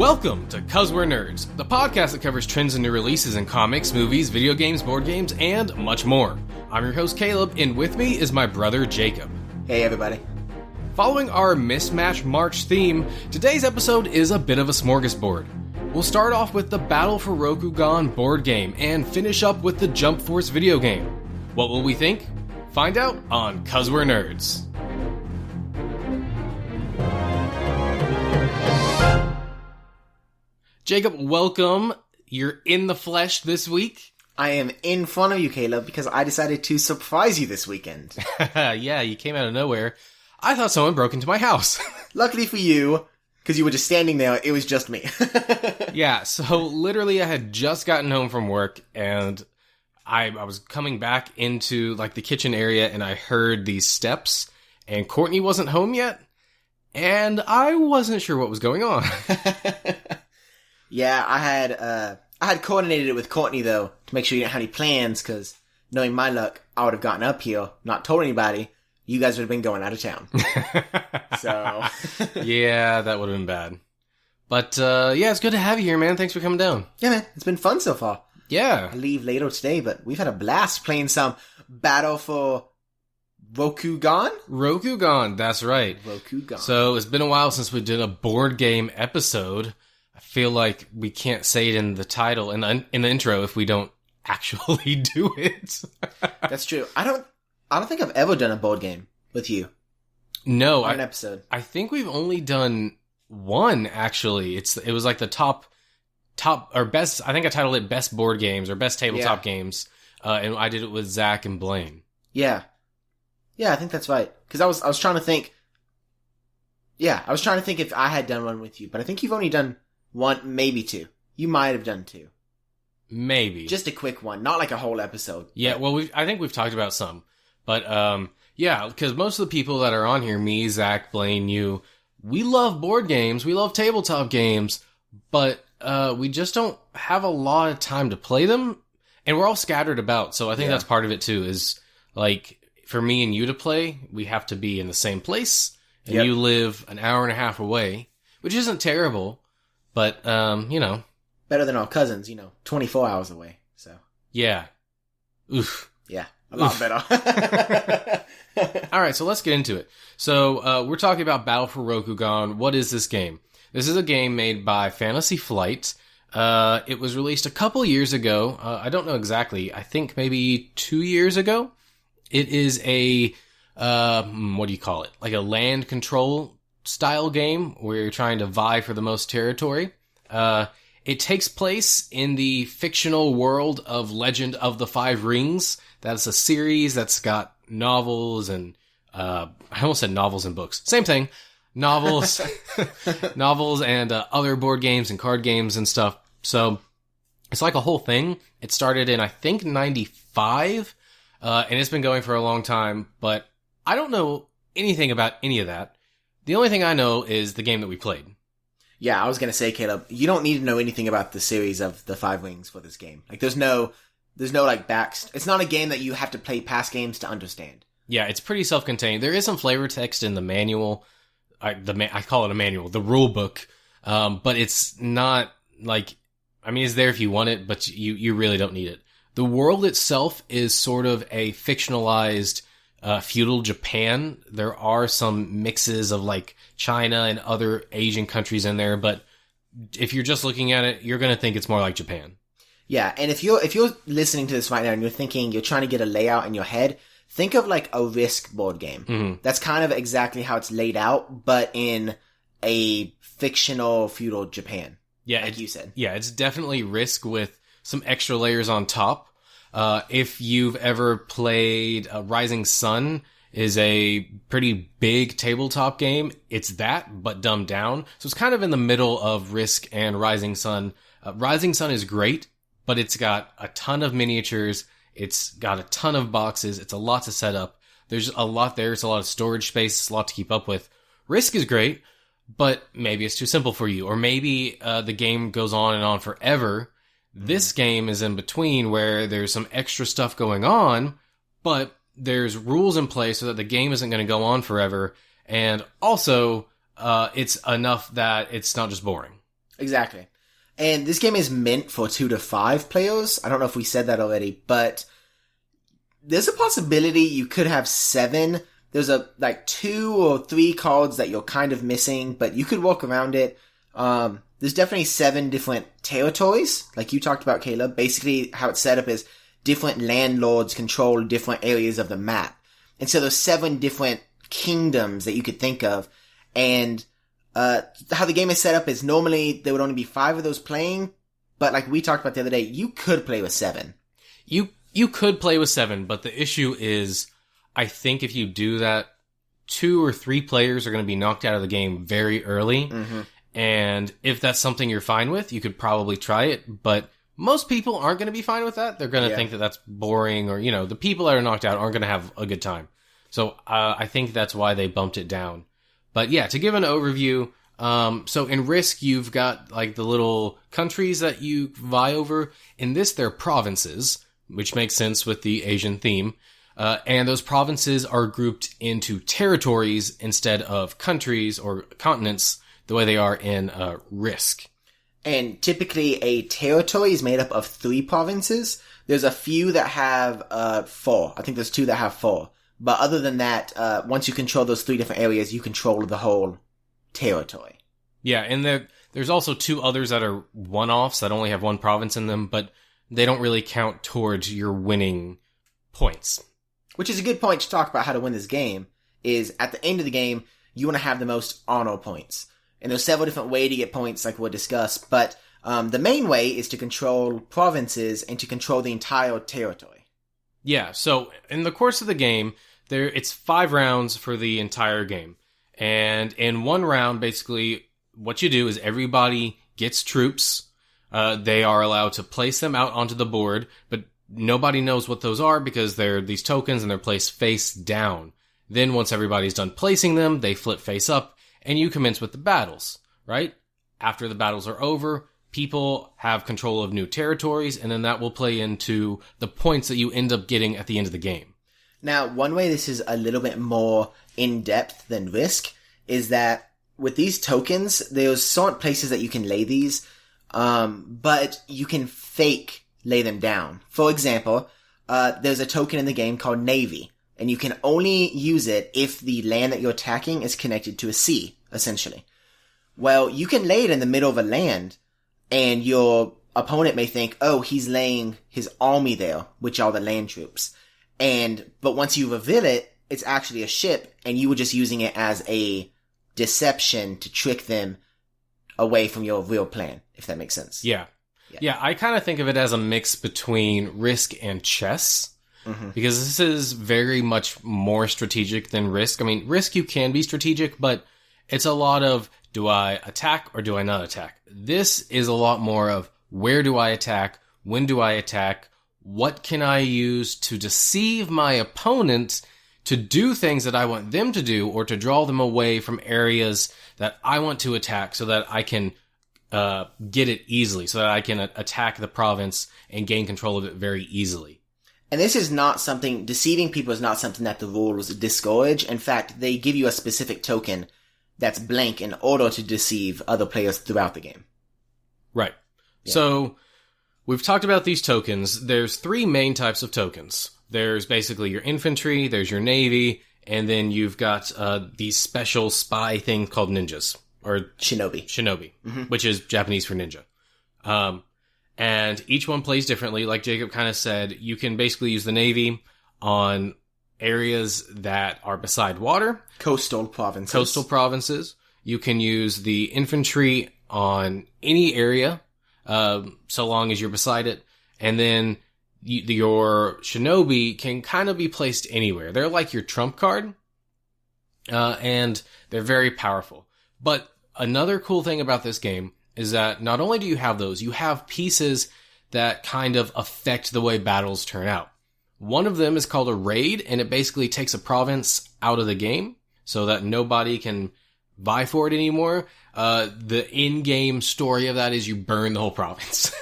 Welcome to 'Cause We're Nerds, the podcast that covers trends and new releases in comics, movies, video games, board games, and much more. I'm your host Caleb, and with me is my brother Jacob. Hey everybody. Following our Mismatch March theme, today's episode is a bit of a smorgasbord. We'll start off with the Battle for Rokugan board game and finish up with the Jump Force video game. What will we think? Find out on 'Cause We're Nerds. Jacob, welcome. You're in the flesh this week. I am in front of you, Caleb, because I decided to surprise you this weekend. Yeah, you came out of nowhere. I thought someone broke into my house. Luckily for you, because you were just standing there, it was just me. Yeah, so literally I had just gotten home from work, and I was coming back into like the kitchen area, and I heard these steps, and Courtney wasn't home yet, and I wasn't sure what was going on. Yeah, I had coordinated it with Courtney, though, to make sure you didn't have any plans, because knowing my luck, I would have gotten up here, not told anybody, you guys would have been going out of town. So. Yeah, that would have been bad. But, yeah, it's good to have you here, man. Thanks for coming down. Yeah, man, it's been fun so far. Yeah. I leave later today, but we've had a blast playing some Battle for Rokugan? Rokugan, that's right. Rokugan. So, it's been a while since we did a board game episode. I feel like we can't say it in the title and in the intro if we don't actually do it. That's true. I don't think I've ever done a board game with you. No, on an episode. I think we've only done one actually. It was like the top or best. I think I titled it best board games or best tabletop games, and I did it with Zach and Blaine. Yeah, I think that's right. Because I was trying to think. Yeah, I was trying to think if I had done one with you, but I think you've only done one, maybe two. You might have done two. Maybe. Just a quick one, not like a whole episode. Yeah, well, I think we've talked about some. But, yeah, because most of the people that are on here, me, Zach, Blaine, you, we love board games, we love tabletop games, but we just don't have a lot of time to play them, and we're all scattered about, so I think that's part of it, too, is, like, for me and you to play, we have to be in the same place, and you live an hour and a half away, which isn't terrible. But, you know. Better than our cousins, 24 hours away, so. Yeah. Oof. Yeah, a lot better. Alright, so let's get into it. So, we're talking about Battle for Rokugan. What is this game? This is a game made by Fantasy Flight. It was released a couple years ago. I don't know exactly. I think maybe 2 years ago. It is a, what do you call it? Like a land control style game where you're trying to vie for the most territory. It takes place in the fictional world of Legend of the Five Rings. That's a series that's got novels and, I almost said novels and books. Same thing. Novels, novels and other board games and card games and stuff. So it's like a whole thing. It started in, I think, 95, and it's been going for a long time, but I don't know anything about any of that. The only thing I know is the game that we played. Yeah, I was going to say, Caleb, you don't need to know anything about the series of the Five Rings for this game. Like, there's no like it's not a game that you have to play past games to understand. Yeah, it's pretty self-contained. There is some flavor text in the manual. I call it a manual, the rule book. But it's not like, I mean, it's there if you want it, but you really don't need it. The world itself is sort of a fictionalized feudal Japan. There are some mixes of like China and other Asian countries in there, but if you're just looking at it, you're going to think it's more like Japan. Yeah, and if you're listening to this right now and you're trying to get a layout in your head, think of like a Risk board game. Mm-hmm. That's kind of exactly how it's laid out, but in a fictional feudal Japan. Yeah, like you said. Yeah, it's definitely Risk with some extra layers on top. If you've ever played Rising Sun, is a pretty big tabletop game. It's that, but dumbed down. So it's kind of in the middle of Risk and Rising Sun. Rising Sun is great, but it's got a ton of miniatures. It's got a ton of boxes. It's a lot to set up. There's a lot there. It's a lot of storage space. It's a lot to keep up with. Risk is great, but maybe it's too simple for you. Or maybe the game goes on and on forever. This game is in between where there's some extra stuff going on, but there's rules in place so that the game isn't going to go on forever. And also, it's enough that it's not just boring. Exactly. And this game is meant for 2 to 5 players. I don't know if we said that already, but there's a possibility you could have 7. There's 2 or 3 cards that you're kind of missing, but you could walk around it. There's definitely 7 different territories, like you talked about, Caleb. Basically, how it's set up is different landlords control different areas of the map. And so there's 7 different kingdoms that you could think of. And how the game is set up is normally there would only be 5 of those playing, but like we talked about the other day, you could play with 7. You could play with 7, but the issue is, I think if you do that, 2 or 3 players are going to be knocked out of the game very early. Mm-hmm. And if that's something you're fine with, you could probably try it. But most people aren't going to be fine with that. They're going to think that that's boring, or, the people that are knocked out aren't going to have a good time. So I think that's why they bumped it down. But yeah, to give an overview, so in Risk, you've got like the little countries that you vie over. In this, they're provinces, which makes sense with the Asian theme. And those provinces are grouped into territories instead of countries or continents, the way they are in Risk. And typically a territory is made up of 3 provinces. There's a few that have 4. I think there's 2 that have 4. But other than that, once you control those 3 different areas, you control the whole territory. Yeah, and there's also 2 others that are one-offs that only have 1 province in them, but they don't really count towards your winning points. Which is a good point to talk about how to win this game, is at the end of the game, you want to have the most honor points. And there's several different ways to get points, like we'll discuss, but the main way is to control provinces and to control the entire territory. Yeah, so in the course of the game, it's 5 rounds for the entire game. And in one round, basically, what you do is everybody gets troops. They are allowed to place them out onto the board, but nobody knows what those are because they're these tokens and they're placed face down. Then once everybody's done placing them, they flip face up. And you commence with the battles, right? After the battles are over, people have control of new territories, and then that will play into the points that you end up getting at the end of the game. Now, one way this is a little bit more in-depth than Risk is that with these tokens, there's certain places that you can lay these, but you can fake lay them down. For example, there's a token in the game called Navy. And you can only use it if the land that you're attacking is connected to a sea, essentially. Well, you can lay it in the middle of a land, and your opponent may think, oh, he's laying his army there, which are the land troops. But once you reveal it, it's actually a ship, and you were just using it as a deception to trick them away from your real plan, if that makes sense. Yeah, I kind of think of it as a mix between Risk and chess. Mm-hmm. Because this is very much more strategic than Risk. I mean, Risk you can be strategic, but it's a lot of, do I attack or do I not attack? This is a lot more of, where do I attack? When do I attack? What can I use to deceive my opponent to do things that I want them to do, or to draw them away from areas that I want to attack so that I can get it easily, so that I can attack the province and gain control of it very easily. And this is not something, deceiving people is not something that the rules discourage. In fact, they give you a specific token that's blank in order to deceive other players throughout the game. Right. Yeah. So, we've talked about these tokens. There's 3 main types of tokens. There's basically your infantry, there's your navy, and then you've got these special spy thing called ninjas. Or Shinobi. Mm-hmm. Which is Japanese for ninja. And each one plays differently. Like Jacob kind of said, you can basically use the Navy on areas that are beside water. Coastal provinces. You can use the infantry on any area, so long as you're beside it. And then your shinobi can kind of be placed anywhere. They're like your trump card. And they're very powerful. But another cool thing about this game is that not only do you have those, you have pieces that kind of affect the way battles turn out. One of them is called a raid, and it basically takes a province out of the game so that nobody can vie for it anymore. The in-game story of that is you burn the whole province.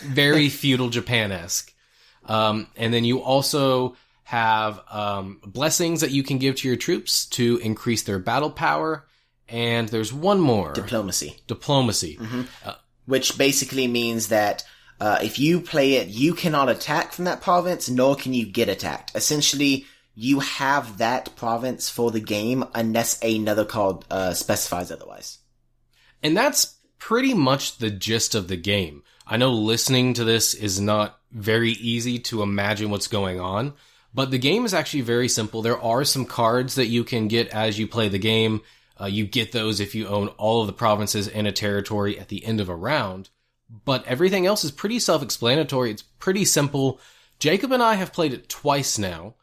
Very feudal Japan-esque. And then you also have blessings that you can give to your troops to increase their battle power. and there's one more. Diplomacy. Diplomacy. Which basically means that if you play it, you cannot attack from that province, nor can you get attacked. Essentially, you have that province for the game unless another card specifies otherwise. And that's pretty much the gist of the game. I know listening to this is not very easy to imagine what's going on, but the game is actually very simple. There are some cards that you can get as you play the game. You get those if you own all of the provinces in a territory at the end of a round. But everything else is pretty self-explanatory. It's pretty simple. Jacob and I have played it twice now,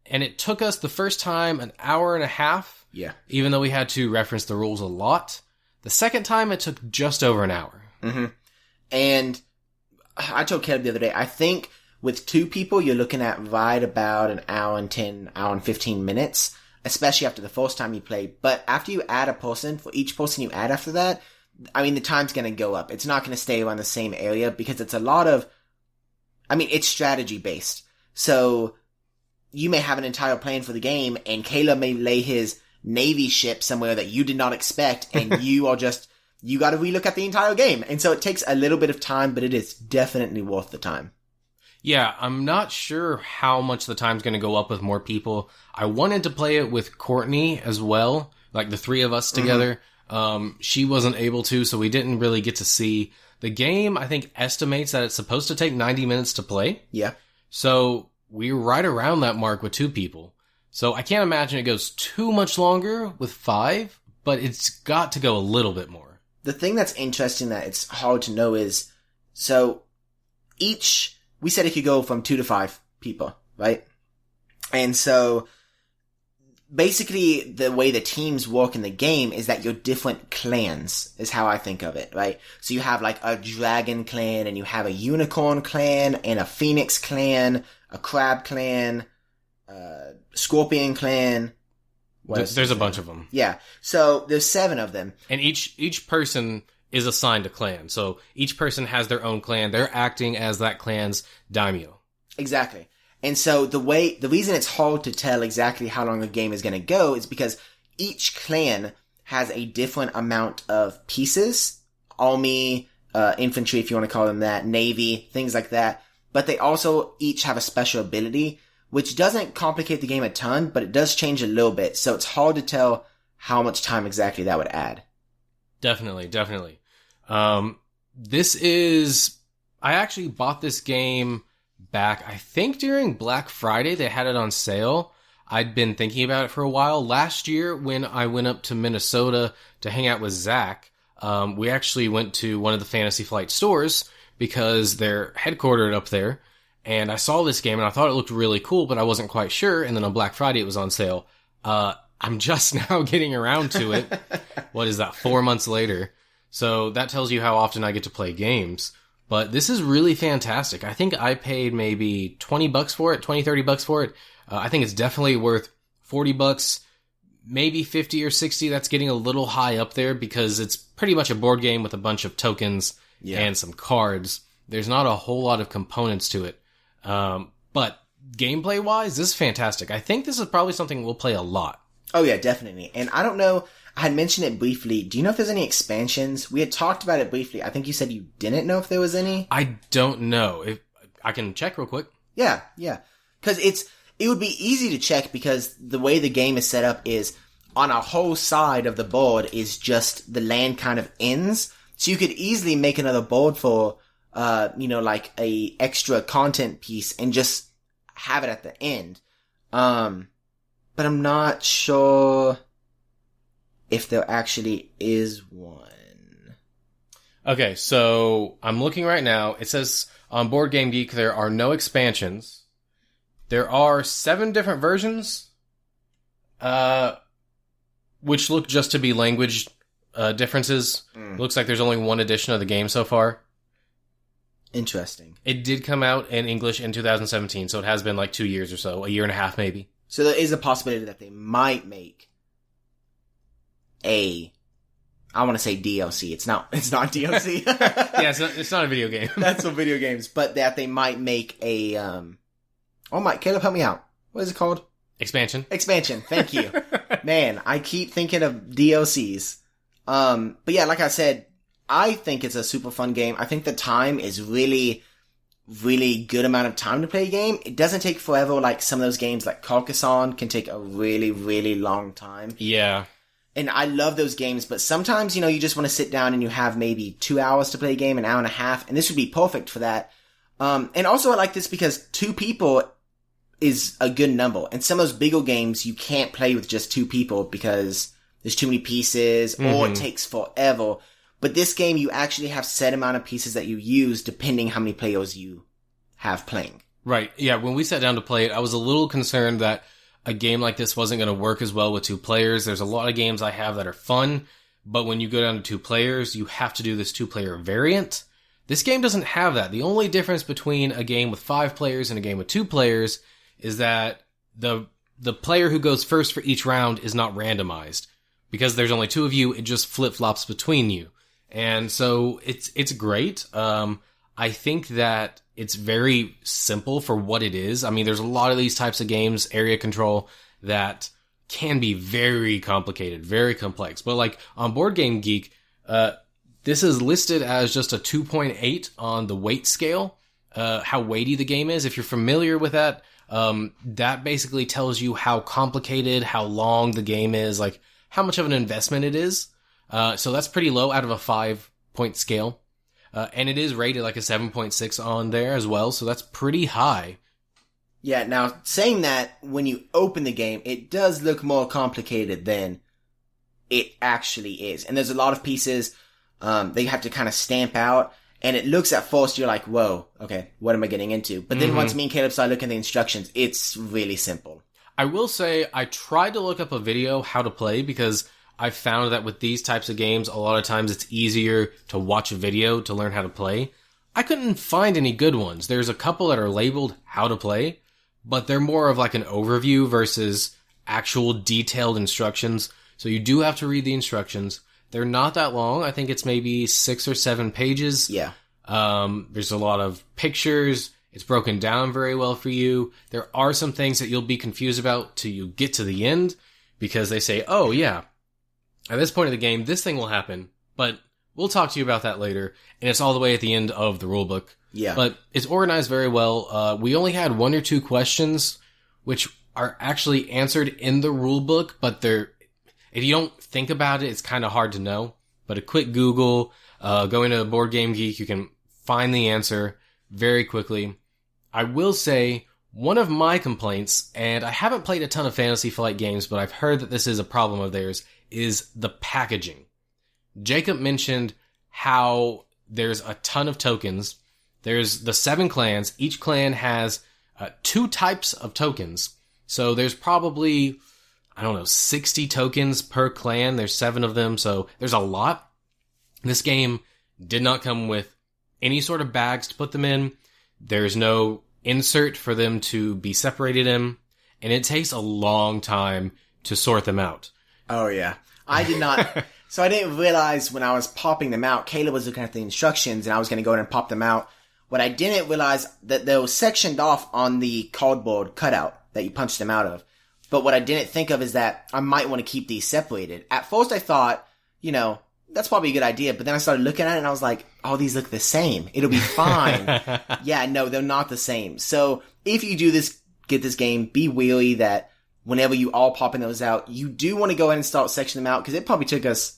and it took us the first time an hour and a half. Yeah. Even though we had to reference the rules a lot. The second time, it took just over an hour. And I told Caleb the other day, I think with 2 people, you're looking at right about an hour and 10, hour and 15 minutes, especially after the first time you play. But after you add a person, for each person you add after that, I mean, the time's going to go up. It's not going to stay around the same area because it's a lot of, I mean, it's strategy based. So you may have an entire plan for the game, and Caleb may lay his Navy ship somewhere that you did not expect, and you are just, you got to relook at the entire game. And so it takes a little bit of time, but it is definitely worth the time. Yeah, I'm not sure how much the time's going to go up with more people. I wanted to play it with Courtney as well, like the 3 of us together. She wasn't able to, so we didn't really get to see. The game, I think, estimates that it's supposed to take 90 minutes to play. Yeah. So we're right around that mark with 2 people. So I can't imagine it goes too much longer with 5, but it's got to go a little bit more. The thing that's interesting that it's hard to know is, so we said it could go from 2 to 5 people, right? And so basically the way the teams work in the game is that you're different clans is how I think of it, right? So you have like a dragon clan, and you have a unicorn clan, and a phoenix clan, a crab clan, scorpion clan. There's a bunch of them. Yeah. So there's 7 of them. And each person is assigned a clan. So each person has their own clan. They're acting as that clan's daimyo. Exactly. And so the reason it's hard to tell exactly how long a game is going to go is because each clan has a different amount of pieces. Army, infantry, if you want to call them that, navy, things like that. But they also each have a special ability, which doesn't complicate the game a ton, but it does change a little bit. So it's hard to tell how much time exactly that would add. Definitely. I actually bought this game back, I think during Black Friday. They had it on sale. I'd been thinking about it for a while. Last year, when I went up to Minnesota to hang out with Zach, we actually went to one of the Fantasy Flight stores because they're headquartered up there. And I saw this game and I thought it looked really cool, but I wasn't quite sure. And then on Black Friday, it was on sale. I'm just now getting around to it. What is that, 4 months later? So that tells you how often I get to play games. But this is really fantastic. I think I paid maybe $20 for it, $20-$30 for it. I think it's definitely worth $40, maybe 50 or 60. That's getting a little high up there because it's pretty much a board game with a bunch of tokens and some cards. There's not a whole lot of components to it. But gameplay-wise, this is fantastic. I think this is probably something we'll play a lot. Oh yeah, definitely. And I don't know, I had mentioned it briefly. Do you know if there's any expansions? We had talked about it briefly. I think you said you didn't know if there was any. I don't know. If I can check real quick. Yeah. Because it would be easy to check because the way the game is set up is on a whole side of the board is just the land kind of ends. So you could easily make another board for, like a extra content piece and just have it at the end. But I'm not sure if there actually is one. Okay, so I'm looking right now. It says on Board Game Geek there are no expansions. There are 7 different versions, which look just to be language differences. Looks like there's only 1 edition of the game so far. Interesting. It did come out in English in 2017, so it has been like 2 years or so, a year and a half maybe. So there is a possibility that they might make I want to say DLC. It's not DLC. Yeah, it's not a video game. That's for video games. But that they might make Caleb, help me out. What is it called? Expansion. Thank you. Man, I keep thinking of DLCs. But yeah, like I said, I think it's a super fun game. I think the time is really good amount of time to play a game. It doesn't take forever like some of those games like Carcassonne can take a really long time. Yeah. And I love those games, but sometimes, you just want to sit down and you have maybe 2 hours to play a game, an hour and a half, and this would be perfect for that. And also I like this because 2 people is a good number. And some of those bigger games you can't play with just 2 people because there's too many pieces or it takes forever. But this game, you actually have set amount of pieces that you use depending how many players you have playing. Right. Yeah. When we sat down to play it, I was a little concerned that a game like this wasn't going to work as well with 2 players. There's a lot of games I have that are fun, but when you go down to 2 players, you have to do this 2-player variant. This game doesn't have that. The only difference between a game with 5 players and a game with 2 players is that the player who goes first for each round is not randomized. Because there's only 2 of you, it just flip-flops between you. And so it's great. I think that it's very simple for what it is. I mean, there's a lot of these types of games, area control, that can be very complicated, very complex. But like on Board Game Geek, this is listed as just a 2.8 on the weight scale, how weighty the game is. If you're familiar with that, that basically tells you how complicated, how long the game is, like how much of an investment it is. So that's pretty low out of a 5-point scale. And it is rated like a 7.6 on there as well, so that's pretty high. Yeah, now, saying that, when you open the game, it does look more complicated than it actually is. And there's a lot of pieces they have to kind of stamp out, and it looks at first, you're like, whoa, okay, what am I getting into? But then once me and Caleb start looking at the instructions, it's really simple. I will say, I tried to look up a video how to play, because I found that with these types of games, a lot of times it's easier to watch a video to learn how to play. I couldn't find any good ones. There's a couple that are labeled how to play, but they're more of like an overview versus actual detailed instructions. So you do have to read the instructions. They're not that long. I think it's maybe 6 or 7 pages. Yeah. There's a lot of pictures. It's broken down very well for you. There are some things that you'll be confused about till you get to the end, because they say, oh yeah, at this point of the game, this thing will happen, but we'll talk to you about that later. And it's all the way at the end of the rulebook. Yeah. But it's organized very well. We only had 1 or 2 questions, which are actually answered in the rulebook, but if you don't think about it, it's kind of hard to know. But a quick Google, going to Board Game Geek, you can find the answer very quickly. I will say, one of my complaints, and I haven't played a ton of Fantasy Flight games, but I've heard that this is a problem of theirs, is the packaging. Jacob mentioned how there's a ton of tokens. There's the 7 clans. Each clan has 2 types of tokens. So there's probably, 60 tokens per clan. There's 7 of them, so there's a lot. This game did not come with any sort of bags to put them in. There's no insert for them to be separated in. And it takes a long time to sort them out. Oh, yeah. I did not. So I didn't realize when I was popping them out, Caleb was looking at the instructions and I was going to go in and pop them out. What I didn't realize that they were sectioned off on the cardboard cutout that you punched them out of. But what I didn't think of is that I might want to keep these separated. At first I thought, that's probably a good idea. But then I started looking at it and I was like, oh, these look the same. It'll be fine. Yeah, no, they're not the same. So if you do get this game, be wary that whenever you are popping those out, you do want to go ahead and start sectioning them out, because it probably took us,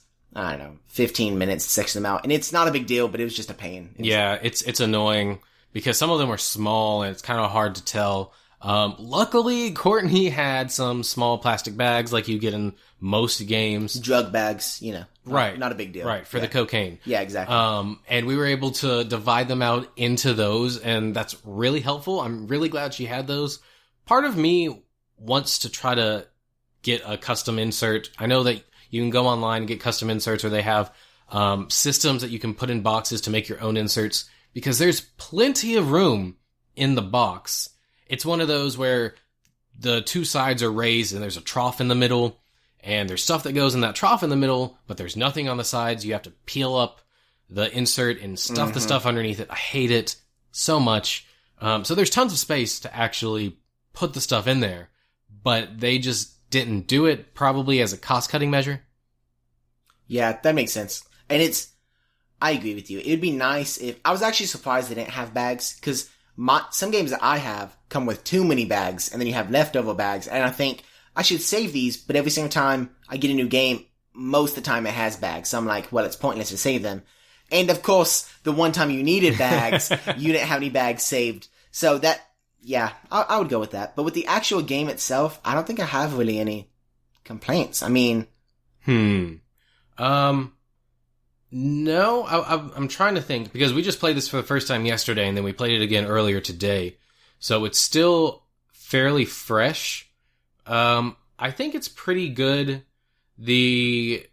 15 minutes to section them out. And it's not a big deal, but it was just a pain. Yeah, it's annoying, because some of them are small and it's kind of hard to tell. Luckily, Courtney had some small plastic bags like you get in most games. Drug bags, right. Not a big deal. Right, for the cocaine. Yeah, exactly. And we were able to divide them out into those, and that's really helpful. I'm really glad she had those. Part of me wants to try to get a custom insert. I know that you can go online and get custom inserts, or they have systems that you can put in boxes to make your own inserts, because there's plenty of room in the box. It's one of those where the 2 sides are raised and there's a trough in the middle, and there's stuff that goes in that trough in the middle, but there's nothing on the sides. You have to peel up the insert and stuff the stuff underneath it. I hate it so much. So there's tons of space to actually put the stuff in there, but they just didn't do it, probably as a cost-cutting measure. Yeah, that makes sense. And I agree with you. It'd be nice if, I was actually surprised they didn't have bags, because some games that I have come with too many bags, and then you have leftover bags, and I think I should save these, but every single time I get a new game, most of the time it has bags. So I'm like, well, it's pointless to save them. And of course, the one time you needed bags, you didn't have any bags saved. So that, yeah, I would go with that. But with the actual game itself, I don't think I have really any complaints. I mean... No, I'm trying to think, because we just played this for the first time yesterday, and then we played it again earlier today. So it's still fairly fresh. I think it's pretty good. The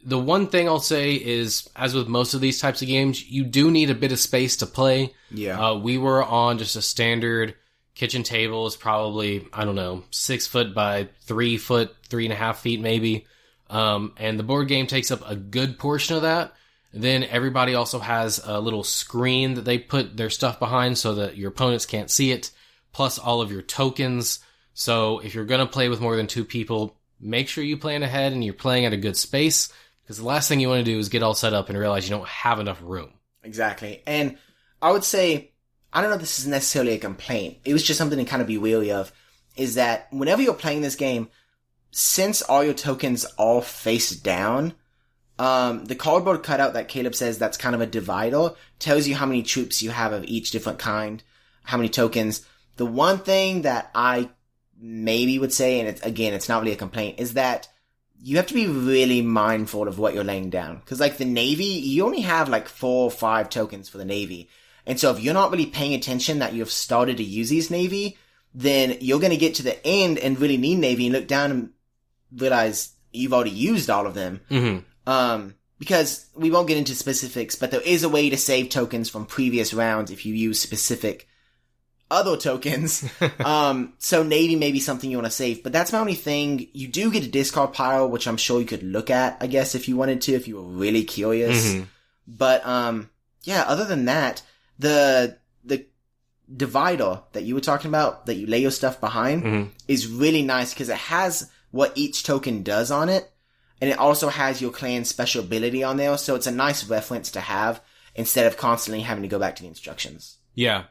one thing I'll say is, as with most of these types of games, you do need a bit of space to play. Yeah. We were on just a standard kitchen table. It's probably, I don't know, 6 foot by 3 foot, 3.5 feet maybe. And the board game takes up a good portion of that. Then everybody also has a little screen that they put their stuff behind so that your opponents can't see it, plus all of your tokens. So if you're going to play with more than 2 people, make sure you plan ahead and you're playing at a good space, because the last thing you want to do is get all set up and realize you don't have enough room. Exactly. And I would say, I don't know if this is necessarily a complaint. It was just something to kind of be wary of, is that whenever you're playing this game, since all your tokens all face down, the cardboard cutout that Caleb says that's kind of a divider tells you how many troops you have of each different kind, how many tokens. The one thing that I maybe would say, and it's not really a complaint, is that you have to be really mindful of what you're laying down. Because like the Navy, you only have like 4 or 5 tokens for the Navy. And so if you're not really paying attention that you've started to use these Navy, then you're going to get to the end and really need Navy and look down and realize you've already used all of them. Mm-hmm. Because we won't get into specifics, but there is a way to save tokens from previous rounds if you use specific other tokens. So Navy may be something you want to save, but that's my only thing. You do get a discard pile, which I'm sure you could look at, I guess, if you wanted to, if you were really curious. Mm-hmm. But, yeah, other than that, the divider that you were talking about, that you lay your stuff behind, is really nice because it has what each token does on it. And it also has your clan's special ability on there, so it's a nice reference to have instead of constantly having to go back to the instructions. Yeah.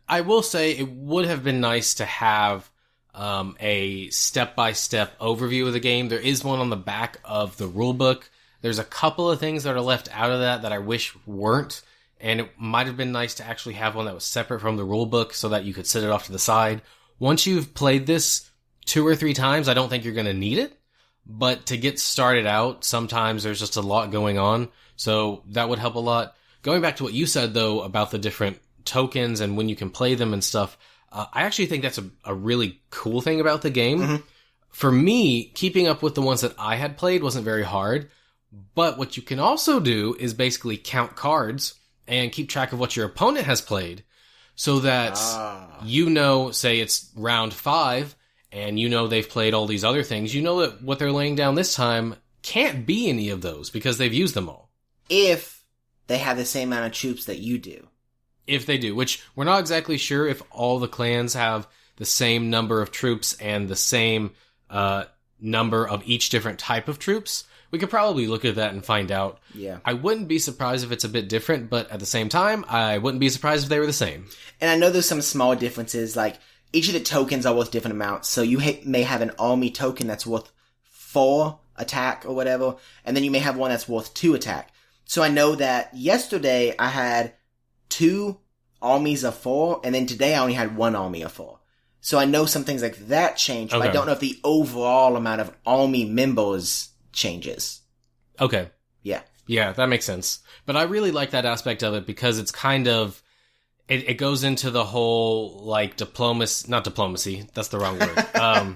I will say it would have been nice to have a step-by-step overview of the game. There is one on the back of the rulebook. There's a couple of things that are left out of that I wish weren't, and it might have been nice to actually have one that was separate from the rulebook so that you could set it off to the side. Once you've played this 2 or 3 times, I don't think you're going to need it. But to get started out, sometimes there's just a lot going on, so that would help a lot. Going back to what you said, though, about the different tokens and when you can play them and stuff, I actually think that's a really cool thing about the game. Mm-hmm. For me, keeping up with the ones that I had played wasn't very hard, but what you can also do is basically count cards and keep track of what your opponent has played, so that you know, say it's round 5, and you know they've played all these other things, you know that what they're laying down this time can't be any of those because they've used them all. If they have the same amount of troops that you do. If they do, which we're not exactly sure if all the clans have the same number of troops and the same number of each different type of troops. We could probably look at that and find out. Yeah. I wouldn't be surprised if it's a bit different, but at the same time, I wouldn't be surprised if they were the same. And I know there's some small differences, like each of the tokens are worth different amounts. So you may have an army token that's worth 4 attack or whatever, and then you may have one that's worth 2 attack. So I know that yesterday I had 2 armies of 4, and then today I only had 1 army of 4. So I know some things like that change, but I don't know if the overall amount of army members changes. Okay. Yeah. Yeah, that makes sense. But I really like that aspect of it because it's kind of, it goes into the whole, like, not diplomacy, that's the wrong word.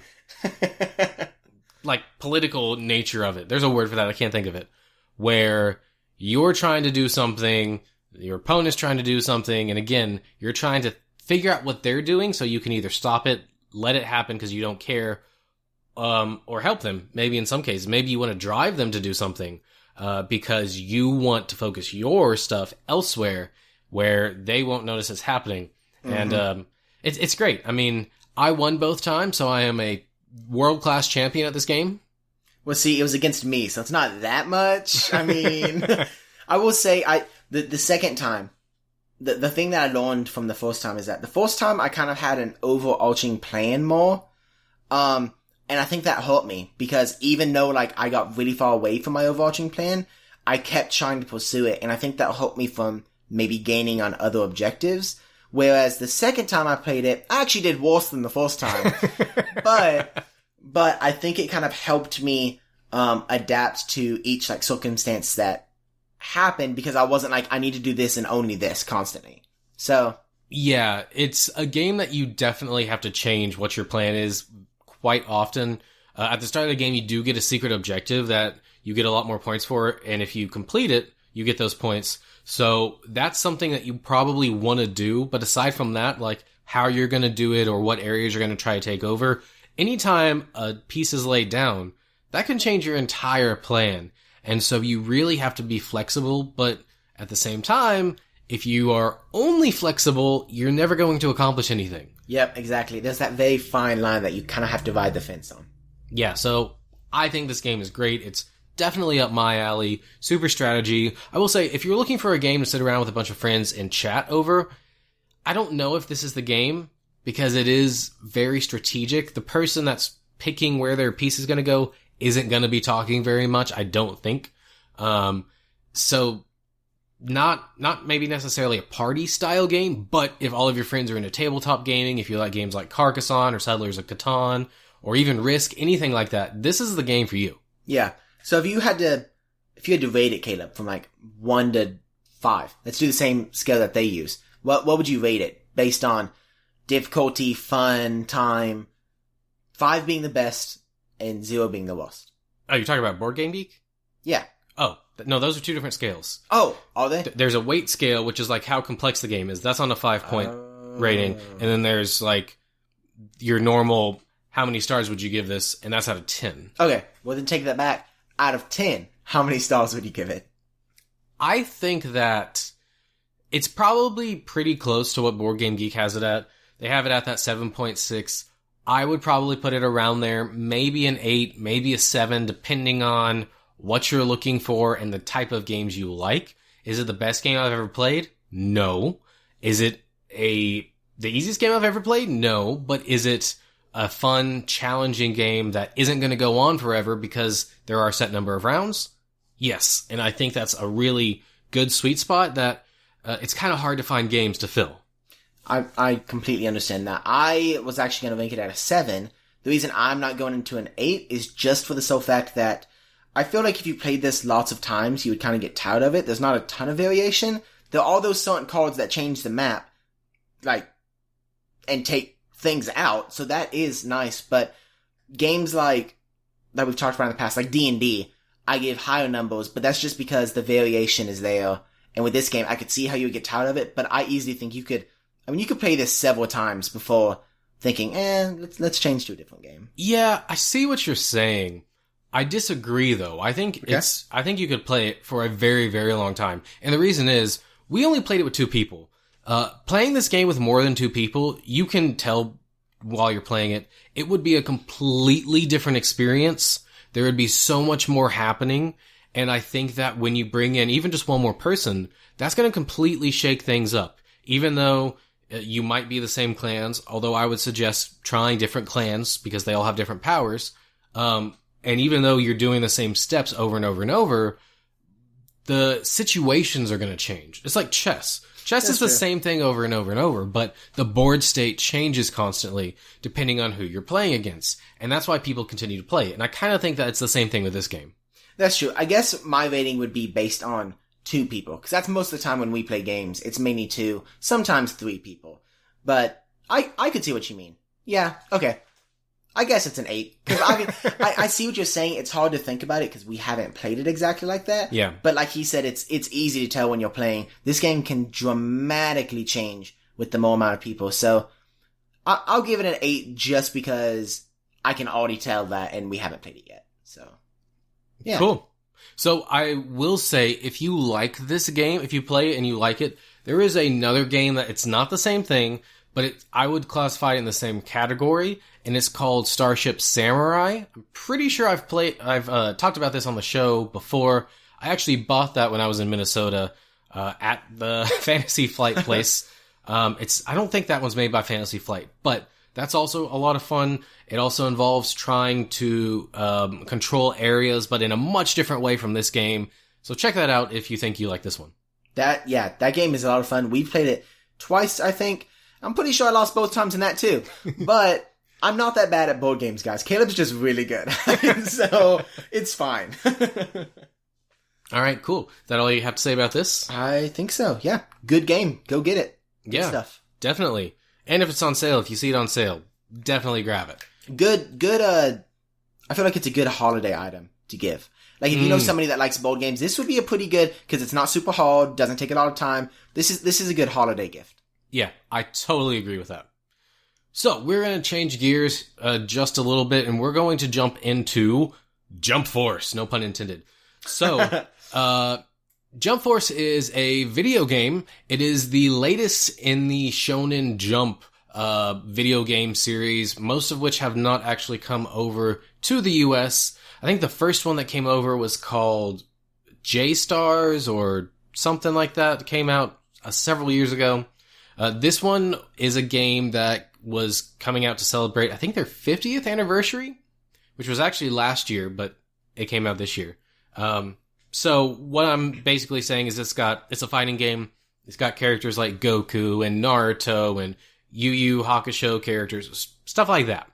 Like, political nature of it. There's a word for that, I can't think of it. Where you're trying to do something, your opponent's trying to do something, and again, you're trying to figure out what they're doing so you can either stop it, let it happen because you don't care, or help them. Maybe in some cases, maybe you want to drive them to do something, because you want to focus your stuff elsewhere where they won't notice it's happening. Mm-hmm. And, it's great. I mean, I won both times, so I am a world-class champion at this game? Well, see, it was against me, so it's not that much. I mean, I will say, the second time, the thing that I learned from the first time is that the first time I kind of had an overarching plan more. And I think that hurt me because even though like I got really far away from my overarching plan, I kept trying to pursue it. And I think that helped me from maybe gaining on other objectives. Whereas the second time I played it, I actually did worse than the first time. But I think it kind of helped me, adapt to each like circumstance that happened because I wasn't like, I need to do this and only this constantly. So. Yeah, it's a game that you definitely have to change what your plan is quite often. At the start of the game, you do get a secret objective that you get a lot more points for, and if you complete it, you get those points. So that's something that you probably want to do, but aside from that, like how you're going to do it or what areas you're going to try to take over, anytime a piece is laid down, that can change your entire plan. And so you really have to be flexible, but at the same time, if you are only flexible, you're never going to accomplish anything. Yep, exactly. There's that very fine line that you kind of have to ride the fence on. Yeah, so I think this game is great. It's definitely up my alley. Super strategy. I will say, if you're looking for a game to sit around with a bunch of friends and chat over, I don't know if this is the game because it is very strategic. The person that's picking where their piece is going to go isn't going to be talking very much, I don't think. So not maybe necessarily a party style game, but if all of your friends are into tabletop gaming, if you like games like Carcassonne or Settlers of Catan or even Risk, anything like that, this is the game for you. Yeah. So if you had to rate it, Caleb, from like 1 to 5, let's do the same scale that they use. What would you rate it based on difficulty, fun, time? 5 being the best and 0 being the worst. Oh, you're talking about Board Game Geek? Yeah. Oh, no, those are two different scales. Oh, are they? There's a weight scale, which is like how complex the game is. That's on a 5-point rating. And then there's like your normal, how many stars would you give this? And that's out of 10. Okay, well then take that back. Out of 10, how many stars would you give it? I think that it's probably pretty close to what Board Game Geek has it at. They have it at that 7.6. I would probably put it around there, maybe an 8, maybe a 7, depending on what you're looking for and the type of games you like. Is it the best game I've ever played? No. Is it the easiest game I've ever played? No. But is it a fun, challenging game that isn't going to go on forever because there are a set number of rounds? Yes. And I think that's a really good sweet spot that it's kind of hard to find games to fill. I completely understand that. I was actually going to rank it at a 7. The reason I'm not going into an 8 is just for the sole fact that I feel like if you played this lots of times, you would kind of get tired of it. There's not a ton of variation. There are all those certain cards that change the map, like, and take things out, so that is nice, but games like, that we've talked about in the past, like D&D, I give higher numbers, but that's just because the variation is there, and with this game, I could see how you would get tired of it, but I easily think you could play this several times before thinking, let's change to a different game. Yeah, I see what you're saying. I disagree, though. I think I think you could play it for a very, very long time. And the reason is, we only played it with 2 people. Playing this game with more than 2 people, you can tell while you're playing it, it would be a completely different experience. There would be so much more happening. And I think that when you bring in even just one more person, that's going to completely shake things up. Even though you might be the same clans, although I would suggest trying different clans because they all have different powers. And even though you're doing the same steps over and over and over, the situations are going to change. It's like chess. Chess is the same thing over and over and over, but the board state changes constantly depending on who you're playing against. And that's why people continue to play it. And I kind of think that it's the same thing with this game. That's true. I guess my rating would be based on 2 people, because that's most of the time when we play games. It's mainly 2, sometimes 3 people. But I could see what you mean. Yeah, okay. I guess it's an 8. Because I see what you're saying. It's hard to think about it because we haven't played it exactly like that. Yeah. But like he said, it's easy to tell when you're playing. This game can dramatically change with the more amount of people. So I'll give it an 8 just because I can already tell that and we haven't played it yet. So, yeah. Cool. So I will say, if you like this game, if you play it and you like it, there is another game that it's not the same thing, but I would classify it in the same category, and it's called Starship Samurai. I'm pretty sure I've talked about this on the show before. I actually bought that when I was in Minnesota at the Fantasy Flight place. I don't think that one's made by Fantasy Flight, but that's also a lot of fun. It also involves trying to control areas, but in a much different way from this game. So check that out if you think you like this one. That game is a lot of fun. We played it twice, I think. I'm pretty sure I lost both times in that too. But I'm not that bad at board games, guys. Caleb's just really good. So it's fine. All right, cool. Is that all you have to say about this? I think so, yeah. Good game. Go get it. Good stuff. Definitely. And if it's on sale, if you see it on sale, definitely grab it. Good, I feel like it's a good holiday item to give. Like, if you know somebody that likes board games, this would be a pretty good, because it's not super hard, doesn't take a lot of time. This is a good holiday gift. Yeah, I totally agree with that. So, we're going to change gears just a little bit, and we're going to jump into Jump Force. No pun intended. So, Jump Force is a video game. It is the latest in the Shonen Jump video game series, most of which have not actually come over to the US. I think the first one that came over was called J-Stars or something like that. It came out several years ago. This one is a game that was coming out to celebrate, I think, their 50th anniversary, which was actually last year, but it came out this year. So what I'm basically saying is it's a fighting game. It's got characters like Goku and Naruto and Yu Yu Hakusho characters, stuff like that.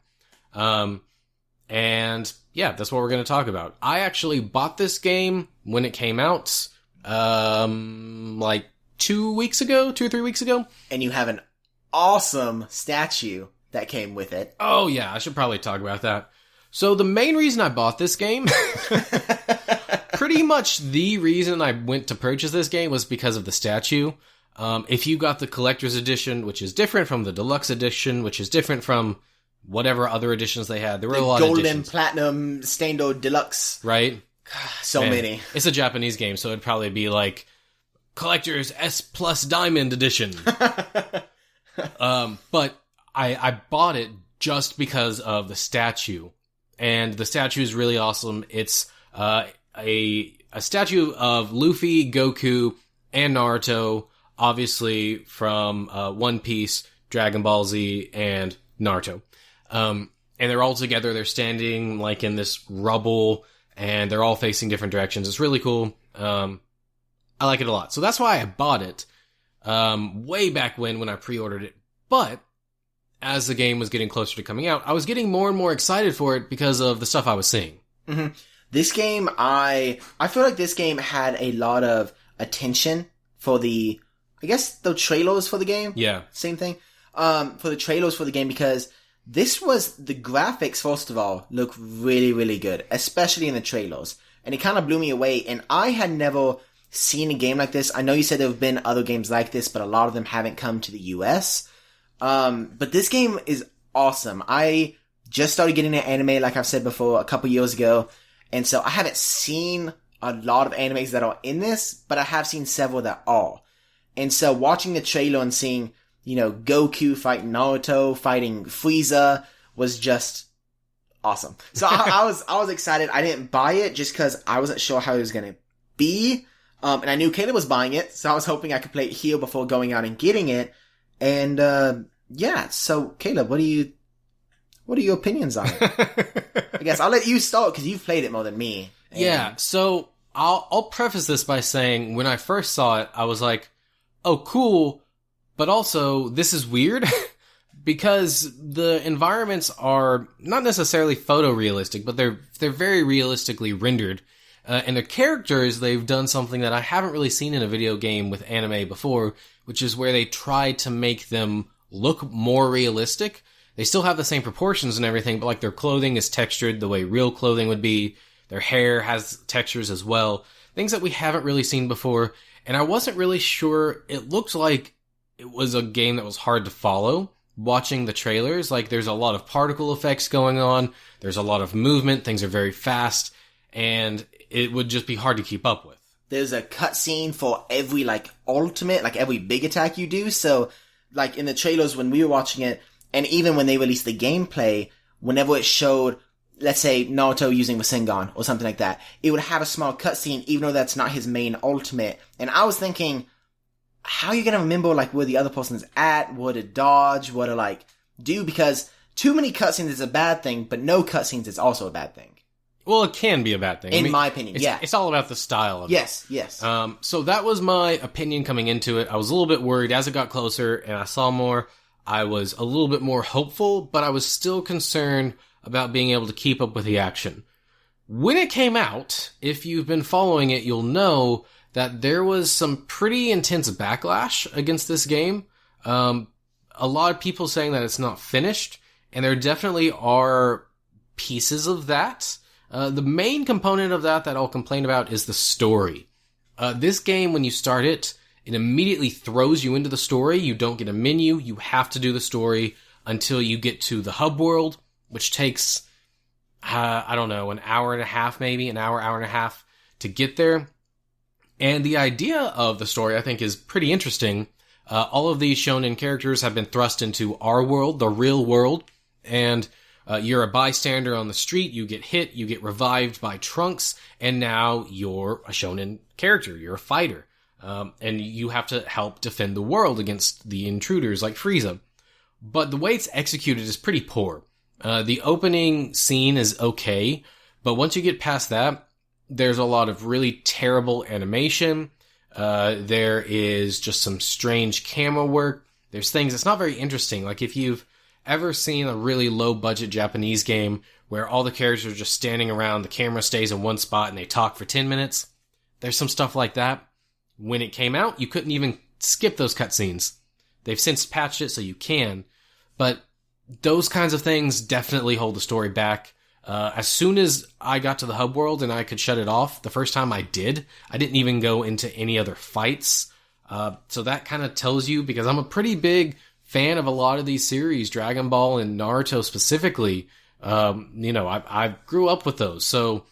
And yeah, that's what we're going to talk about. I actually bought this game when it came out, like 2 or 3 weeks ago. And you have an awesome statue that came with it. Oh yeah, I should probably talk about that. So the main reason I bought this game, pretty much the reason I went to purchase this game was because of the statue. If you got the collector's edition, which is different from the deluxe edition, which is different from whatever other editions they had, there were a lot of editions. Golden, platinum, stained deluxe. Right? So many. It's a Japanese game, so it'd probably be like collector's S plus diamond edition. But I bought it just because of the statue. And the statue is really awesome. It's a statue of Luffy, Goku, and Naruto, obviously from One Piece, Dragon Ball Z, and Naruto. And they're all together. They're standing like in this rubble, and they're all facing different directions. It's really cool. I like it a lot. So that's why I bought it way back when I pre-ordered it. But as the game was getting closer to coming out, I was getting more and more excited for it because of the stuff I was seeing. Mm-hmm. This game, I feel like this game had a lot of attention for the trailers for the game. Yeah. Same thing. For the trailers for the game, because this was, the graphics, first of all, look really, really good, especially in the trailers. And it kind of blew me away, and I had never seen a game like this. I know you said there have been other games like this, but a lot of them haven't come to the US. But this game is awesome. I just started getting into anime, like I've said before, a couple years ago. And so I haven't seen a lot of animes that are in this, but I have seen several that are. And so watching the trailer and seeing, Goku fighting Naruto, fighting Frieza was just awesome. So I was excited. I didn't buy it just because I wasn't sure how it was going to be. And I knew Caleb was buying it, so I was hoping I could play it here before going out and getting it. And, yeah, so Caleb, what are your opinions on it? I guess I'll let you start because you've played it more than me. And... Yeah, so I'll preface this by saying when I first saw it, I was like, oh, cool, but also this is weird because the environments are not necessarily photorealistic, but they're very realistically rendered. And the characters, they've done something that I haven't really seen in a video game with anime before, which is where they try to make them look more realistic. They still have the same proportions and everything, but like their clothing is textured the way real clothing would be. Their hair has textures as well. Things that we haven't really seen before. And I wasn't really sure. It looked like it was a game that was hard to follow. Watching the trailers, like there's a lot of particle effects going on. There's a lot of movement. Things are very fast. And it would just be hard to keep up with. There's a cutscene for every, ultimate, every big attack you do, so like in the trailers when we were watching it, and even when they released the gameplay, whenever it showed, let's say, Naruto using Rasengan or something like that, it would have a small cutscene, even though that's not his main ultimate. And I was thinking, how are you gonna remember, like, where the other person's at, what to dodge, what to, like, do? Because too many cutscenes is a bad thing, but no cutscenes is also a bad thing. Well, it can be a bad thing. In my opinion, yeah. It's all about the style of it. Yes. So that was my opinion coming into it. I was a little bit worried as it got closer and I saw more. I was a little bit more hopeful, but I was still concerned about being able to keep up with the action. When it came out, if you've been following it, you'll know that there was some pretty intense backlash against this game. A lot of people saying that it's not finished, and there definitely are pieces of that. The main component of that I'll complain about is the story. This game, when you start it, it immediately throws you into the story. You don't get a menu. You have to do the story until you get to the hub world, which takes, I don't know, an hour and a half, maybe an hour and a half to get there. And the idea of the story, I think, is pretty interesting. All of these shonen characters have been thrust into our world, the real world, and you're a bystander on the street, you get hit, you get revived by Trunks, and now you're a shonen character, you're a fighter. And you have to help defend the world against the intruders like Frieza. But the way it's executed is pretty poor. The opening scene is okay, but once you get past that, there's a lot of really terrible animation. There is just some strange camera work. There's things, it's not very interesting. Like if you've ever seen a really low-budget Japanese game where all the characters are just standing around, the camera stays in one spot, and they talk for 10 minutes? There's some stuff like that. When it came out, you couldn't even skip those cutscenes. They've since patched it so you can, but those kinds of things definitely hold the story back. As soon as I got to the hub world and I could shut it off, the first time I didn't even go into any other fights. So that kind of tells you, because I'm a pretty big fan of a lot of these series, Dragon Ball and Naruto specifically. I grew up with those. So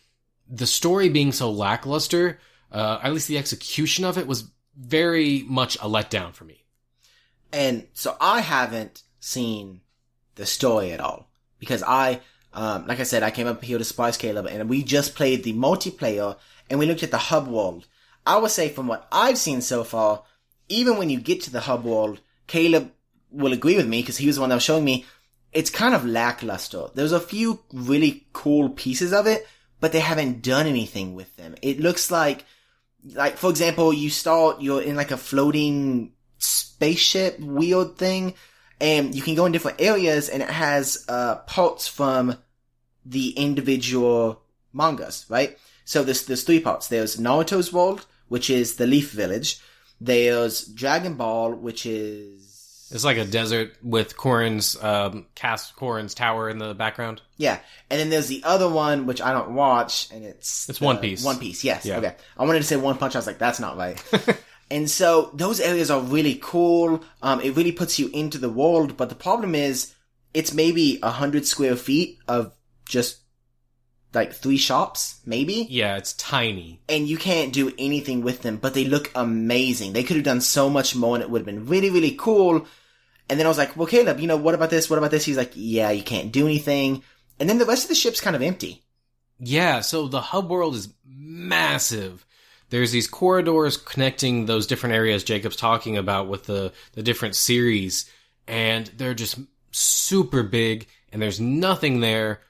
the story being so lackluster, at least the execution of it, was very much a letdown for me. And so I haven't seen the story at all, because like I said, I came up here to surprise Caleb, and we just played the multiplayer, and we looked at the hub world. I would say from what I've seen so far, even when you get to the hub world, Caleb will agree with me, because he was the one that was showing me, it's kind of lackluster. There's a few really cool pieces of it, but they haven't done anything with them. It looks like, for example, you're in like a floating spaceship weird thing, and you can go in different areas, and it has parts from the individual mangas, right? So there's 3 parts. There's Naruto's world, which is the Leaf Village. There's Dragon Ball, which is... It's like a desert with Korin's tower in the background. Yeah. And then there's the other one, which I don't watch, and it's One Piece. One Piece, yes. Yeah. Okay. I wanted to say One Punch, I was like, that's not right. And so those areas are really cool. It really puts you into the world, but the problem is it's maybe 100 square feet of just like 3 shops, maybe? Yeah, it's tiny. And you can't do anything with them, but they look amazing. They could have done so much more, and it would have been really, really cool. And then I was like, well, Caleb, what about this? What about this? He's like, yeah, you can't do anything. And then the rest of the ship's kind of empty. Yeah, so the hub world is massive. There's these corridors connecting those different areas Jacob's talking about with the different series, and they're just super big, and there's nothing there.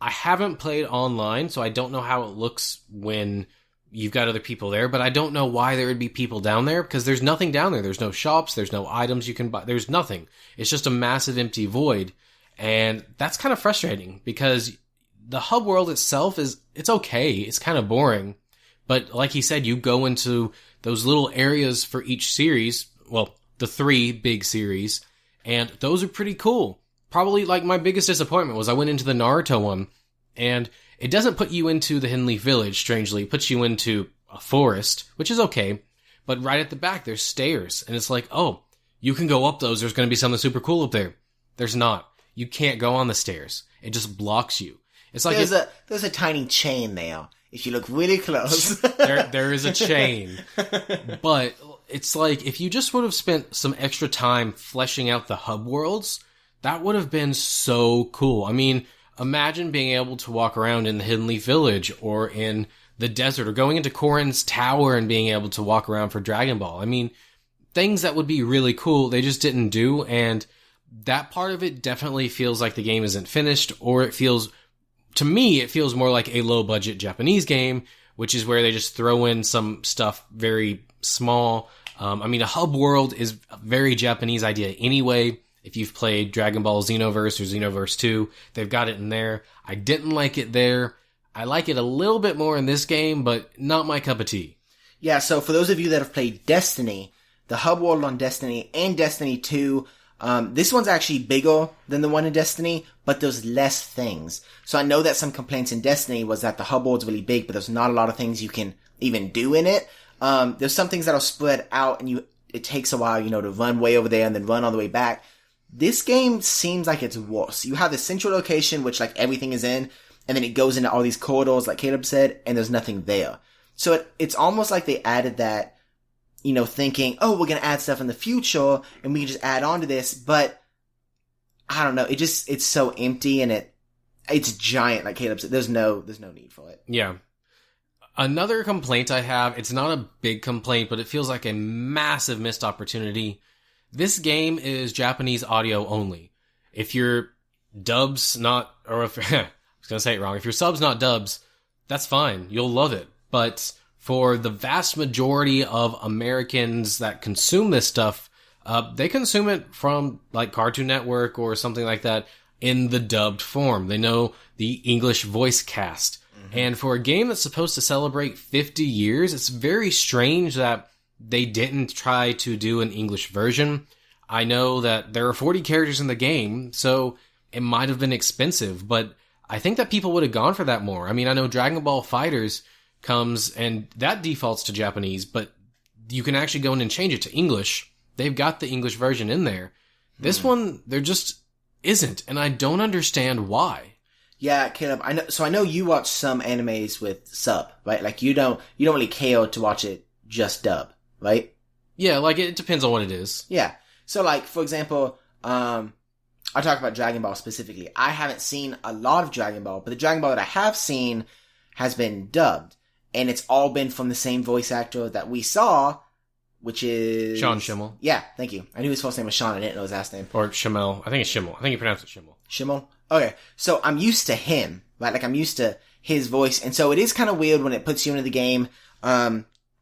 I haven't played online, so I don't know how it looks when you've got other people there, but I don't know why there would be people down there, because there's nothing down there. There's no shops, there's no items you can buy, there's nothing. It's just a massive empty void, and that's kind of frustrating, because the hub world itself it's okay, it's kind of boring. But like he said, you go into those little areas for each series, well, the 3 big series, and those are pretty cool. Probably, like, my biggest disappointment was I went into the Naruto one, and it doesn't put you into the Hidden Leaf Village, strangely. It puts you into a forest, which is okay, but right at the back, there's stairs, and it's like, oh, you can go up those, there's going to be something super cool up there. There's not. You can't go on the stairs. It just blocks you. It's like there's a tiny chain there. If you look really close. there is a chain. But it's like if you just would have spent some extra time fleshing out the hub worlds, that would have been so cool. I mean, imagine being able to walk around in the Hidden Leaf Village or in the desert or going into Corrin's Tower and being able to walk around for Dragon Ball. I mean, things that would be really cool, they just didn't do, and that part of it definitely feels like the game isn't finished, or it feels, to me, it feels more like a low-budget Japanese game, which is where they just throw in some stuff very small. I mean, a hub world is a very Japanese idea anyway. If you've played Dragon Ball Xenoverse or Xenoverse 2, they've got it in there. I didn't like it there. I like it a little bit more in this game, but not my cup of tea. Yeah, so for those of you that have played Destiny, the hub world on Destiny and Destiny 2, this one's actually bigger than the one in Destiny, but there's less things. So I know that some complaints in Destiny was that the hub world's really big, but there's not a lot of things you can even do in it. There's some things that'll spread out and it takes a while, to run way over there and then run all the way back. This game seems like it's worse. You have the central location, which like everything is in, and then it goes into all these corridors, like Caleb said, and there's nothing there. So it's almost like they added that, thinking, oh, we're going to add stuff in the future and we can just add on to this. But I don't know. It's so empty and it's giant. Like Caleb said, there's no need for it. Yeah. Another complaint I have, it's not a big complaint, but it feels like a massive missed opportunity. This game is Japanese audio only. If your dubs not, or if, I was going to say it wrong. If your subs not dubs, that's fine. You'll love it. But for the vast majority of Americans that consume this stuff, they consume it from like Cartoon Network or something like that in the dubbed form. They know the English voice cast. Mm-hmm. And for a game that's supposed to celebrate 50 years, it's very strange that they didn't try to do an English version. I know that there are 40 characters in the game, so it might have been expensive, but I think that people would have gone for that more. I mean, I know Dragon Ball FighterZ comes, and that defaults to Japanese, but you can actually go in and change it to English. They've got the English version in there. This one, there just isn't, and I don't understand why. Yeah, Caleb, I know you watch some animes with sub, right? Like you don't really care to watch it just dub, right? Yeah, like it depends on what it is. Yeah. So like, for example, I talk about Dragon Ball specifically. I haven't seen a lot of Dragon Ball, but the Dragon Ball that I have seen has been dubbed. And it's all been from the same voice actor that we saw, which is... Sean Schimmel. Yeah, thank you. I knew his first name was Sean, I didn't know his last name. Or Schimmel. I think it's Schimmel. I think you pronounce it Schimmel. Schimmel? Okay, so I'm used to him, right? Like I'm used to his voice, and so it is kind of weird when it puts you into the game,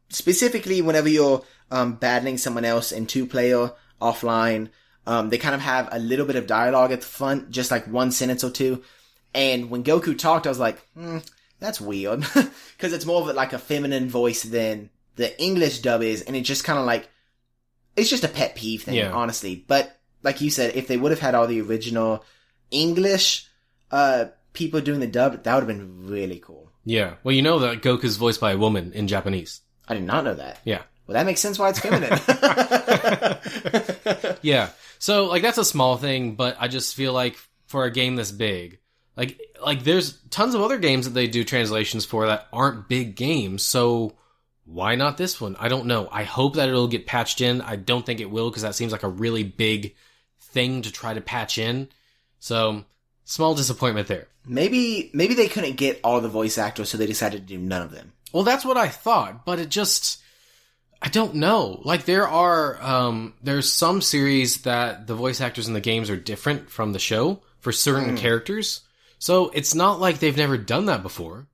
specifically whenever you're battling someone else in two-player, offline. They kind of have a little bit of dialogue at the front, just like one sentence or two, and when Goku talked, I was like, that's weird, because it's more of like a feminine voice than the English dub is, and it just kind of like, it's just a pet peeve thing, honestly. But like you said, if they would have had all the original English people doing the dub, that would have been really cool. Yeah. Well, you know that Goku's voiced by a woman in Japanese. I did not know that. Yeah. Well, that makes sense why it's feminine. Yeah. So, like, that's a small thing, but I just feel like for a game this big, like there's tons of other games that they do translations for that aren't big games, so why not this one? I don't know. I hope that it'll get patched in. I don't think it will, because that seems like a really big thing to try to patch in. So, small disappointment there. Maybe they couldn't get all the voice actors, so they decided to do none of them. Well, that's what I thought, but it just... I don't know. Like, there's some series that the voice actors in the games are different from the show for certain characters. So, it's not like they've never done that before.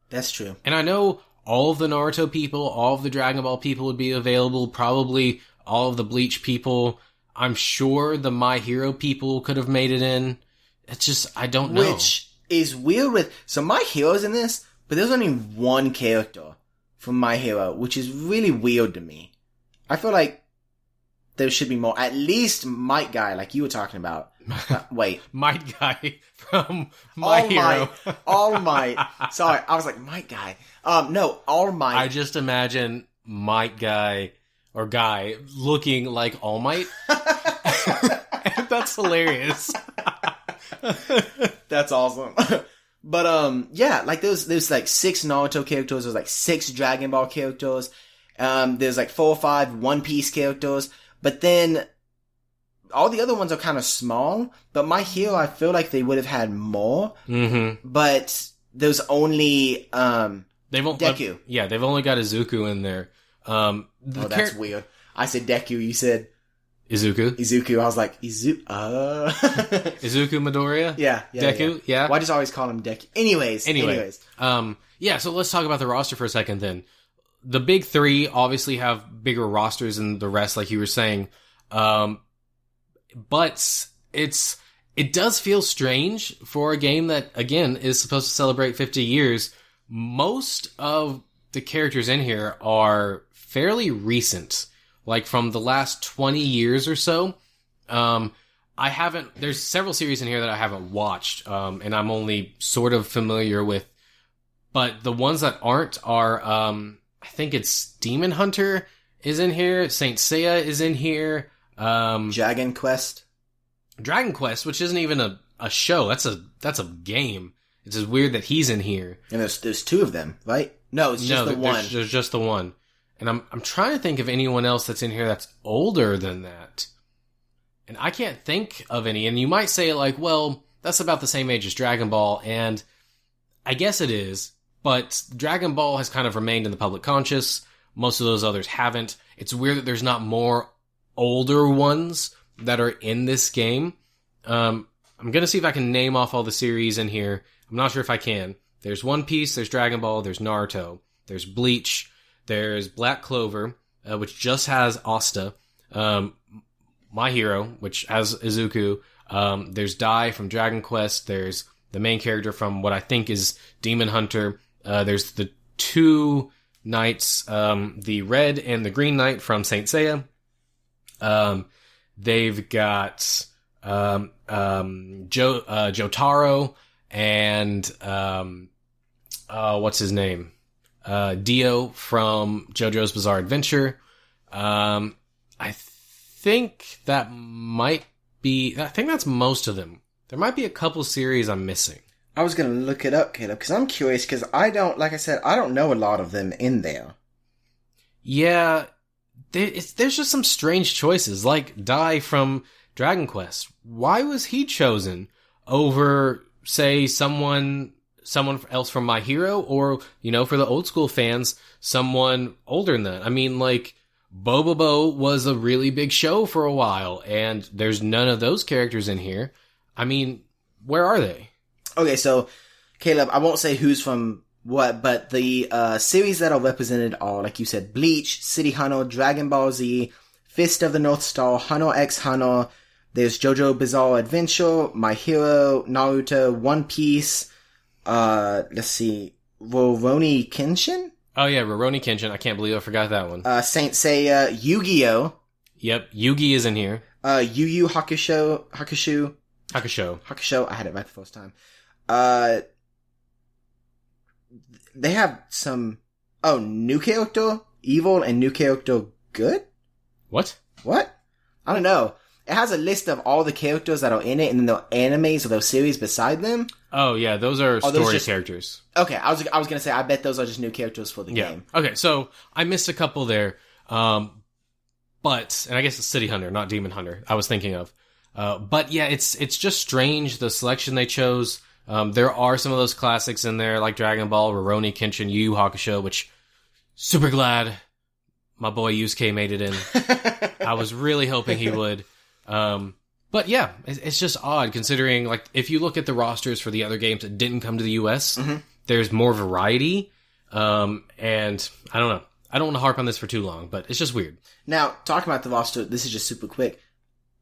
That's true. And I know all of the Naruto people, all of the Dragon Ball people would be available, probably all of the Bleach people. I'm sure the My Hero people could have made it in. It's just, I don't know. Which is weird so My Hero's in this, but there's only one character from My Hero, which is really weird to me. I feel like there should be more. At least Might Guy, like you were talking about. Wait. Might Guy from My Hero. All Might. Sorry, I was like, Might Guy. No, All Might. I just imagine Might Guy, or Guy, looking like All Might. That's hilarious. That's awesome. But, yeah, like there's like 6 Naruto characters, there's like 6 Dragon Ball characters, There's like 4 or 5 One Piece characters, but then all the other ones are kind of small, but My Hero, I feel like they would have had more, but there's only, Deku. They've only got Izuku in there. That's weird. I said Deku, you said Izuku. I was like, Izuku Midoriya? Yeah. Deku? Yeah. Why just always call him Deku? Anyways. So let's talk about the roster for a second then. The big three obviously have bigger rosters than the rest, like you were saying. But it does feel strange for a game that, again, is supposed to celebrate 50 years. Most of the characters in here are fairly recent, like from the last 20 years or so. There's several series in here that I haven't watched, and I'm only sort of familiar with. But the ones that aren't are, I think it's Demon Hunter is in here, Saint Seiya is in here, Dragon Quest, which isn't even a show. That's a game. It's just weird that he's in here. And there's 2 of them, right? No, it's just the one. There's just the one. And I'm trying to think of anyone else that's in here that's older than that. And I can't think of any. And you might say, like, well, that's about the same age as Dragon Ball. And I guess it is. But Dragon Ball has kind of remained in the public conscious. Most of those others haven't. It's weird that there's not more older ones that are in this game. I'm going to see if I can name off all the series in here. I'm not sure if I can. There's One Piece, there's Dragon Ball, there's Naruto, there's Bleach, there's Black Clover, which just has Asta, My Hero, which has Izuku, there's Dai from Dragon Quest, there's the main character from what I think is Demon Hunter, there's the 2 knights, the red and the green knight from Saint Seiya, they've got Jotaro, and what's his name? Dio from JoJo's Bizarre Adventure. I think that's most of them. There might be a couple series I'm missing. I was going to look it up, Caleb, because I'm curious, because I don't know a lot of them in there. Yeah, there's just some strange choices, like Dai from Dragon Quest. Why was he chosen over, say, someone else from My Hero, or, for the old school fans, someone older than that? I mean, like, Bobobo was a really big show for a while, and there's none of those characters in here. I mean, where are they? Okay, so, Caleb, I won't say who's from what, but the series that are represented are, like you said, Bleach, City Hunter, Dragon Ball Z, Fist of the North Star, Hunter x Hunter, there's JoJo Bizarre Adventure, My Hero, Naruto, One Piece, let's see, Rurouni Kenshin? Oh yeah, Rurouni Kenshin. I can't believe I forgot that one. Saint Seiya, Yu-Gi-Oh! Yep, Yugi is in here. Yu Yu Hakusho, I had it right the first time. They have some, new character, evil, and new character, good? What? I don't know. It has a list of all the characters that are in it, and then the animes or those series beside them. Oh yeah, those are story characters. Okay, I was gonna say, I bet those are just new characters for the game. Okay, so I missed a couple there, but and I guess it's City Hunter, not Demon Hunter. I was thinking of, but yeah, it's just strange the selection they chose. There are some of those classics in there, like Dragon Ball, Rurouni Kenshin, Yu Yu Hakusho, which super glad my boy Yusuke made it in. I was really hoping he would. But yeah, it's just odd considering, like, if you look at the rosters for the other games that didn't come to the US, there's more variety. And I don't know. I don't want to harp on this for too long, but it's just weird. Now, talking about the roster, this is just super quick.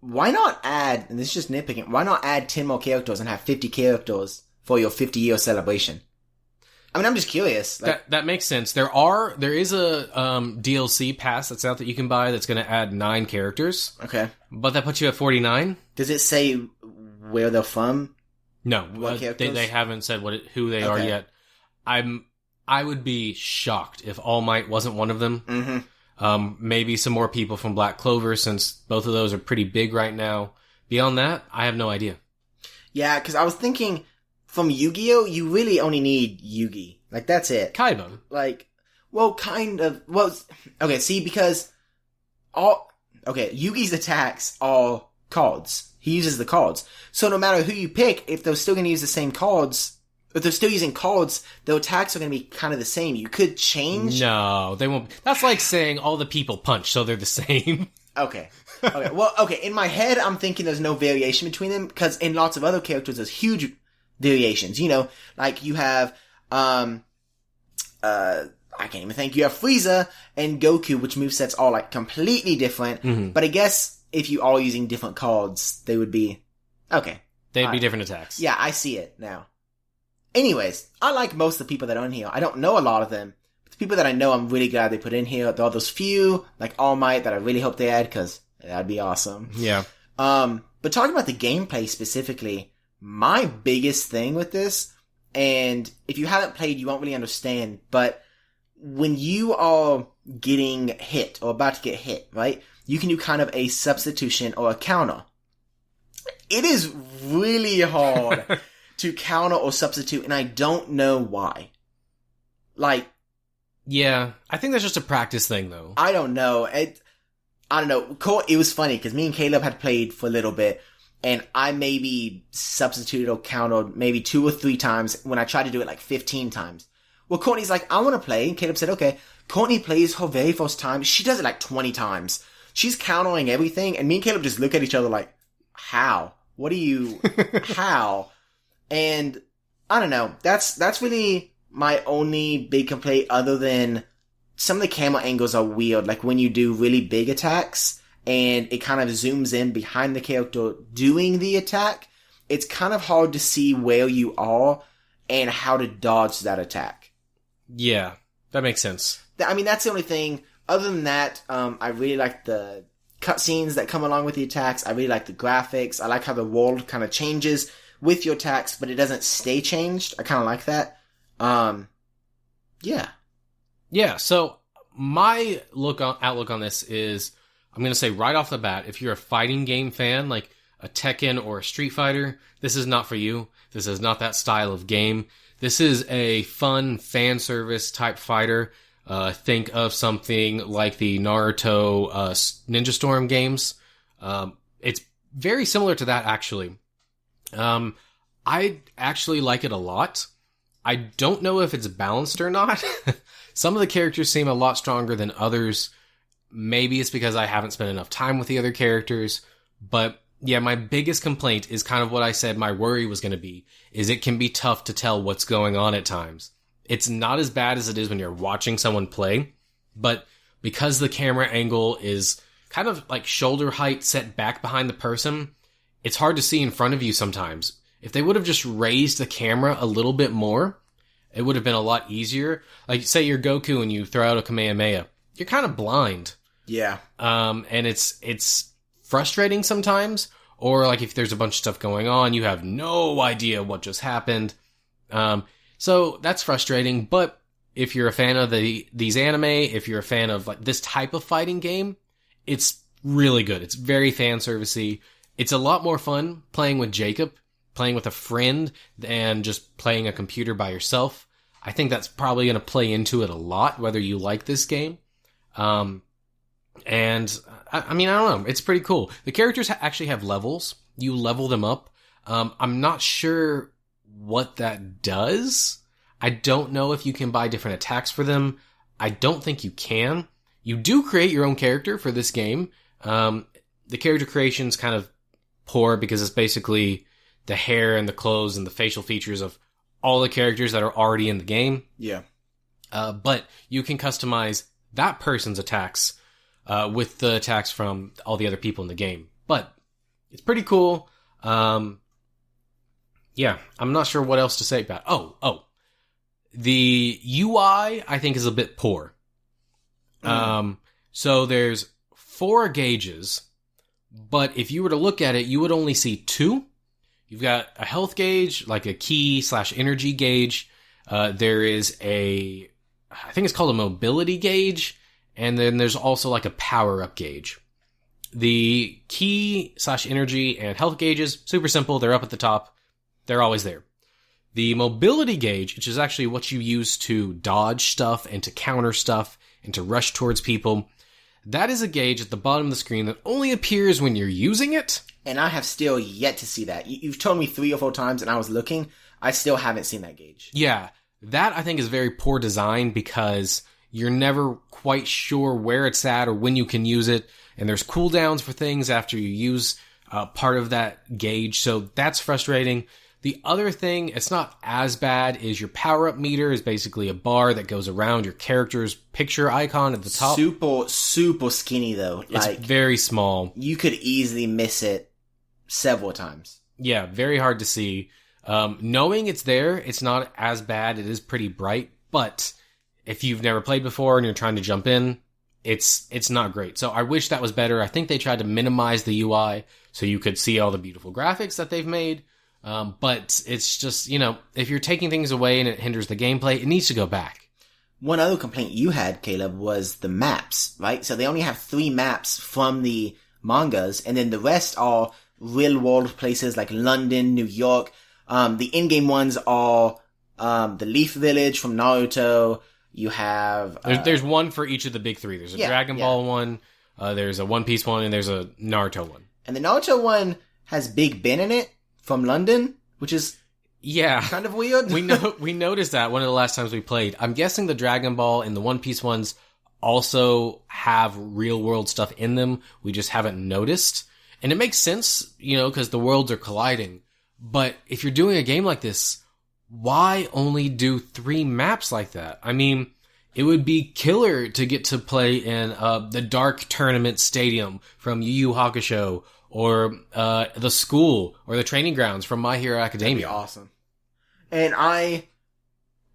Why not add, and this is just nitpicking, why not add 10 more characters and have 50 characters for your 50-year celebration? I mean, I'm just curious. Like, that makes sense. There is a DLC pass that's out that you can buy that's going to add 9 characters. Okay. But that puts you at 49. Does it say where they're from? No. They haven't said who they are yet. I would be shocked if All Might wasn't one of them. Mm-hmm. Maybe some more people from Black Clover, since both of those are pretty big right now. Beyond that, I have no idea. Yeah, because I was thinking, from Yu-Gi-Oh, you really only need Yugi. Like, that's it. Kaiba. Like, Well, kind of. Well, okay, see, because Yugi's attacks are cards. He uses the cards. So no matter who you pick, if they're still going to use the same cards, if they're still using cards, the attacks are going to be kind of the same. You could change. No, they won't. That's like saying all the people punch, so they're the same. Okay. Well, okay. In my head, I'm thinking there's no variation between them, because in lots of other characters, there's huge variations. You know, like you have, I can't even think. You have Frieza and Goku, which movesets are like completely different. Mm-hmm. But I guess if you are using different cards, they would be okay. They'd be different attacks. Yeah, I see it now. Anyways, I like most of the people that are in here. I don't know a lot of them. But the people that I know, I'm really glad they put in here. There are those few, like All Might, that I really hope they add, because that'd be awesome. Yeah. But talking about the gameplay specifically, my biggest thing with this, and if you haven't played, you won't really understand, but when you are getting hit, or about to get hit, right, you can do kind of a substitution or a counter. It is really hard to counter or substitute, and I don't know why. Like... Yeah, I think that's just a practice thing, though. I don't know. I don't know. It was funny, because me and Caleb had played for a little bit, and I maybe substituted or countered maybe 2 or 3 times when I tried to do it like 15 times. Well, Courtney's like, I want to play, and Caleb said, okay. Courtney plays her very first time. She does it like 20 times. She's countering everything, and me and Caleb just look at each other like, how? What do you... how? And, I don't know. That's really my only big complaint, other than some of the camera angles are weird. Like when you do really big attacks, and it kind of zooms in behind the character doing the attack, it's kind of hard to see where you are and how to dodge that attack. Yeah, that makes sense. I mean, that's the only thing. Other than that, I really like the cutscenes that come along with the attacks. I really like the graphics. I like how the world kind of changes with your attacks, but it doesn't stay changed. I kind of like that. Yeah. Yeah, so my outlook on this is, I'm going to say right off the bat, if you're a fighting game fan, like a Tekken or a Street Fighter, this is not for you. This is not that style of game. This is a fun fan service type fighter. Think of something like the Naruto Ninja Storm games. It's very similar to that, actually. I actually like it a lot. I don't know if it's balanced or not. Some of the characters seem a lot stronger than others. Maybe it's because I haven't spent enough time with the other characters. But yeah, my biggest complaint is kind of what I said my worry was going to be, is it can be tough to tell what's going on at times. It's not as bad as it is when you're watching someone play, but because the camera angle is kind of like shoulder height set back behind the person, it's hard to see in front of you sometimes. If they would have just raised the camera a little bit more, it would have been a lot easier. Like, say you're Goku and you throw out a Kamehameha. You're kind of blind. Yeah. And it's frustrating sometimes. Or like if there's a bunch of stuff going on, you have no idea what just happened. So that's frustrating, but if you're a fan of these anime, if you're a fan of like this type of fighting game, it's really good. It's very fan servicey. It's a lot more fun playing with Jacob, playing with a friend, than just playing a computer by yourself. I think that's probably going to play into it a lot, whether you like this game. And I mean, I don't know. It's pretty cool. The characters actually have levels. You level them up. I'm not sure what that does. I don't know if you can buy different attacks for them. I don't think you can. You do create your own character for this game. The character creation's kind of poor because it's basically the hair and the clothes and the facial features of all the characters that are already in the game. Yeah. But you can customize that person's attacks with the attacks from all the other people in the game. But it's pretty cool. Yeah, I'm not sure what else to say about it. Oh. The UI, I think, is a bit poor. So there's 4 gauges, but if you were to look at it, you would only see 2. You've got a health gauge, like a ki/energy gauge. There is I think it's called a mobility gauge, and then there's also like a power-up gauge. The ki/energy and health gauges, super simple. They're up at the top. They're always there. The mobility gauge, which is actually what you use to dodge stuff and to counter stuff and to rush towards people, that is a gauge at the bottom of the screen that only appears when you're using it. And I have still yet to see that. You've told me 3 or 4 times and I was looking. I still haven't seen that gauge. Yeah, that I think is very poor design because you're never quite sure where it's at or when you can use it. And there's cooldowns for things after you use part of that gauge. So that's frustrating. The other thing, it's not as bad, is your power-up meter is basically a bar that goes around your character's picture icon at the top. Super skinny, though. It's very small. You could easily miss it several times. Yeah, very hard to see. Knowing it's there, it's not as bad. It is pretty bright. But if you've never played before and you're trying to jump in, it's not great. So I wish that was better. I think they tried to minimize the UI so you could see all the beautiful graphics that they've made. But it's just, if you're taking things away and it hinders the gameplay, it needs to go back. One other complaint you had, Caleb, was the maps, right? So they only have 3 maps from the mangas, and then the rest are real-world places like London, New York. The in-game ones are the Leaf Village from Naruto. You have... There's one for each of the big 3. There's a Dragon Ball one, there's a One Piece one, and there's a Naruto one. And the Naruto one has Big Ben in it. From London, which is kind of weird. we noticed that one of the last times we played. I'm guessing the Dragon Ball and the One Piece ones also have real world stuff in them. We just haven't noticed. And it makes sense, because the worlds are colliding. But if you're doing a game like this, why only do 3 maps like that? I mean, it would be killer to get to play in the Dark Tournament Stadium from Yu Yu Hakusho, or the school, or the training grounds from My Hero Academia. That'd be awesome. And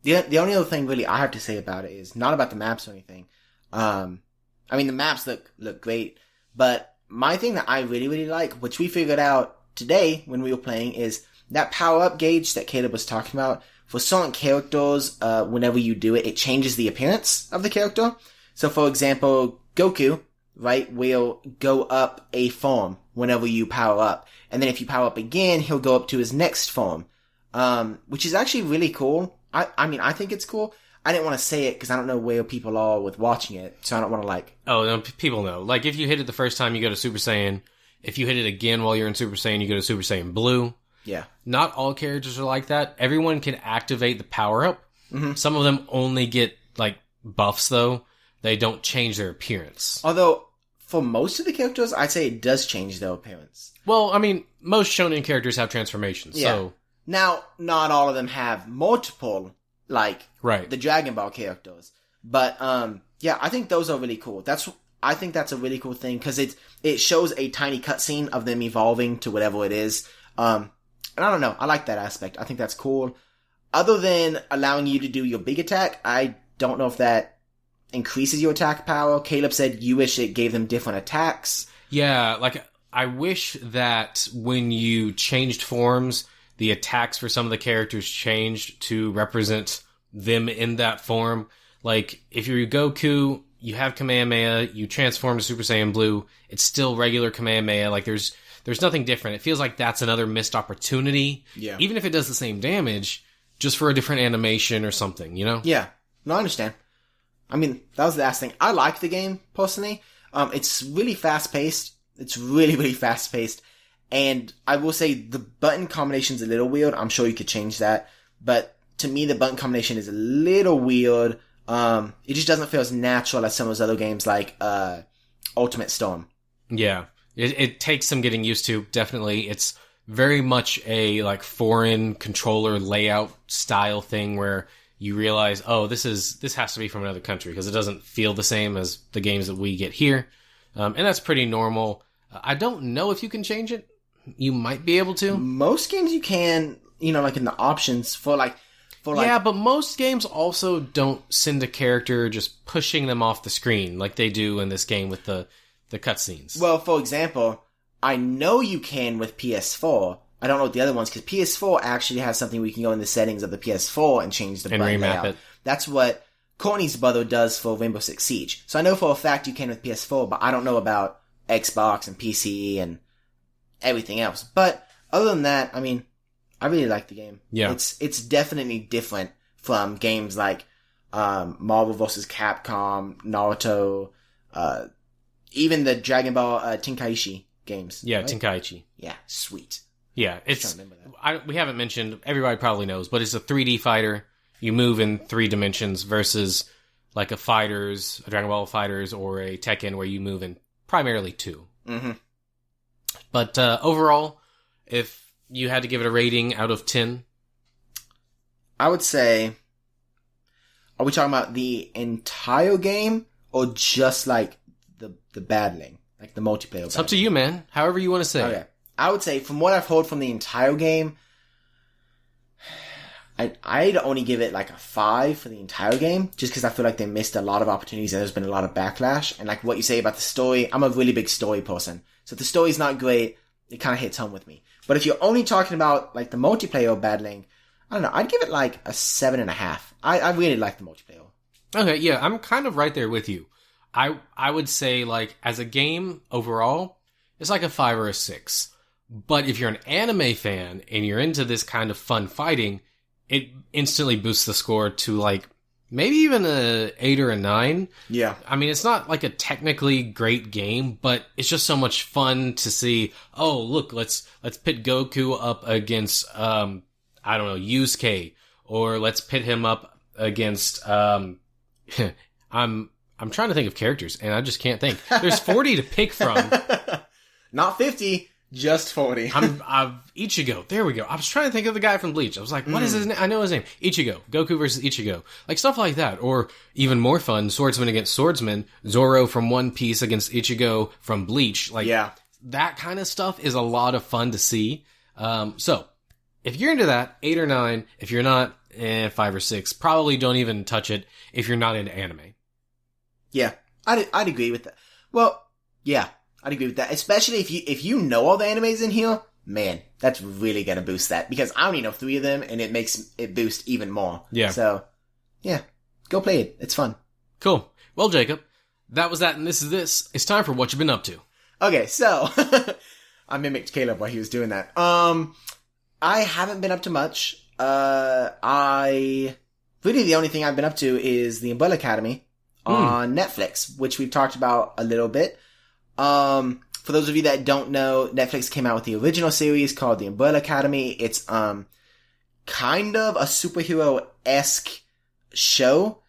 the only other thing really I have to say about it is not about the maps or anything. I mean, the maps look great, but my thing that I really, really like, which we figured out today when we were playing, is that power-up gauge that Caleb was talking about. For certain characters, whenever you do it, it changes the appearance of the character. So, for example, Goku, right, will go up a form whenever you power up. And then if you power up again, he'll go up to his next form. Which is actually really cool. I mean, I think it's cool. I didn't want to say it because I don't know where people are with watching it, so I don't want to Oh, no, people know. Like, if you hit it the first time, you go to Super Saiyan. If you hit it again while you're in Super Saiyan, you go to Super Saiyan Blue. Yeah. Not all characters are like that. Everyone can activate the power-up. Mm-hmm. Some of them only get, buffs, though. They don't change their appearance. Although, for most of the characters, I'd say it does change their appearance. Well, I mean, most shonen characters have transformations, so... Now, not all of them have multiple, the Dragon Ball characters. But, I think those are really cool. I think that's a really cool thing, because it shows a tiny cutscene of them evolving to whatever it is. And I don't know, I like that aspect. I think that's cool. Other than allowing you to do your big attack, I don't know if that increases your attack power. Caleb said you wish it gave them different attacks. Yeah, I wish that when you changed forms, the attacks for some of the characters changed to represent them in that form. Like, if you're Goku, you have Kamehameha, you transform to Super Saiyan Blue, it's still regular Kamehameha. There's nothing different. It feels like that's another missed opportunity. Yeah. Even if it does the same damage, just for a different animation or something, Yeah. No, I understand. I mean, that was the last thing. I like the game, personally. It's really fast-paced. It's really, really fast-paced. And I will say the button combination's a little weird. I'm sure you could change that. But to me, the button combination is a little weird. It just doesn't feel as natural as some of those other games like Ultimate Storm. Yeah. It takes some getting used to, definitely. It's very much a foreign controller layout style thing where you realize, oh, this has to be from another country because it doesn't feel the same as the games that we get here. And that's pretty normal. I don't know if you can change it. You might be able to. Most games you can, in the options yeah, but most games also don't send a character just pushing them off the screen like they do in this game with the cutscenes. Well, for example, I know you can with PS4. I don't know what the other ones, because PS4 actually has something where you can go in the settings of the PS4 and change the button remap layout. It. That's what Courtney's brother does for Rainbow Six Siege. So I know for a fact you can with PS4, but I don't know about Xbox and PC and everything else. But other than that, I mean, I really like the game. Yeah. It's definitely different from games like Marvel vs. Capcom, Naruto, even the Dragon Ball Tenkaichi games. Yeah, right? Tenkaichi. Yeah, sweet. Yeah, it's. Trying to remember that. We haven't mentioned. Everybody probably knows, but it's a 3D fighter. You move in 3 dimensions versus like a Dragon Ball Fighters, or a Tekken where you move in primarily 2. Mm-hmm. But overall, if you had to give it a rating out of 10, I would say, are we talking about the entire game or just like the battling, like the multiplayer? It's up to you, man. However you want to say. Okay. I would say, from what I've heard from the entire game, I'd only give it like a 5 for the entire game, just because I feel like they missed a lot of opportunities and there's been a lot of backlash. And like what you say about the story, I'm a really big story person. So if the story's not great, it kind of hits home with me. But if you're only talking about like the multiplayer battling, I don't know, I'd give it like a 7.5. I really like the multiplayer. Okay, yeah, I'm kind of right there with you. I would say, like, as a game overall, it's like a 5 or a 6. But if you're an anime fan and you're into this kind of fun fighting, it instantly boosts the score to like maybe even a 8 or a 9. Yeah. I mean, it's not like a technically great game, but it's just so much fun to see. Oh, look, let's pit Goku up against I don't know, Yusuke, or let's pit him up against I'm trying to think of characters and I just can't think. There's 40 to pick from. Not 50. Just 40. I'm Ichigo. There we go. I was trying to think of the guy from Bleach. I was like, what is his name? I know his name. Ichigo. Goku versus Ichigo. Like, stuff like that. Or, even more fun, swordsman against swordsman. Zoro from One Piece against Ichigo from Bleach. Like, yeah. That kind of stuff is a lot of fun to see. So, if you're into that, 8 or 9. If you're not, 5 or 6. Probably don't even touch it if you're not into anime. Yeah. I'd agree with that. Well, yeah. I'd agree with that, especially if you know all the animes in here, man, that's really gonna boost that, because I only know 3 of them, and it makes it boost even more. Yeah. So, yeah, go play it. It's fun. Cool. Well, Jacob, that was that, and this is this. It's time for what you've been up to. Okay, so, I mimicked Caleb while he was doing that. I haven't been up to much. Really the only thing I've been up to is the Umbrella Academy on Netflix, which we've talked about a little bit. For those of you that don't know, Netflix came out with the original series called The Umbrella Academy. It's, kind of a superhero-esque show.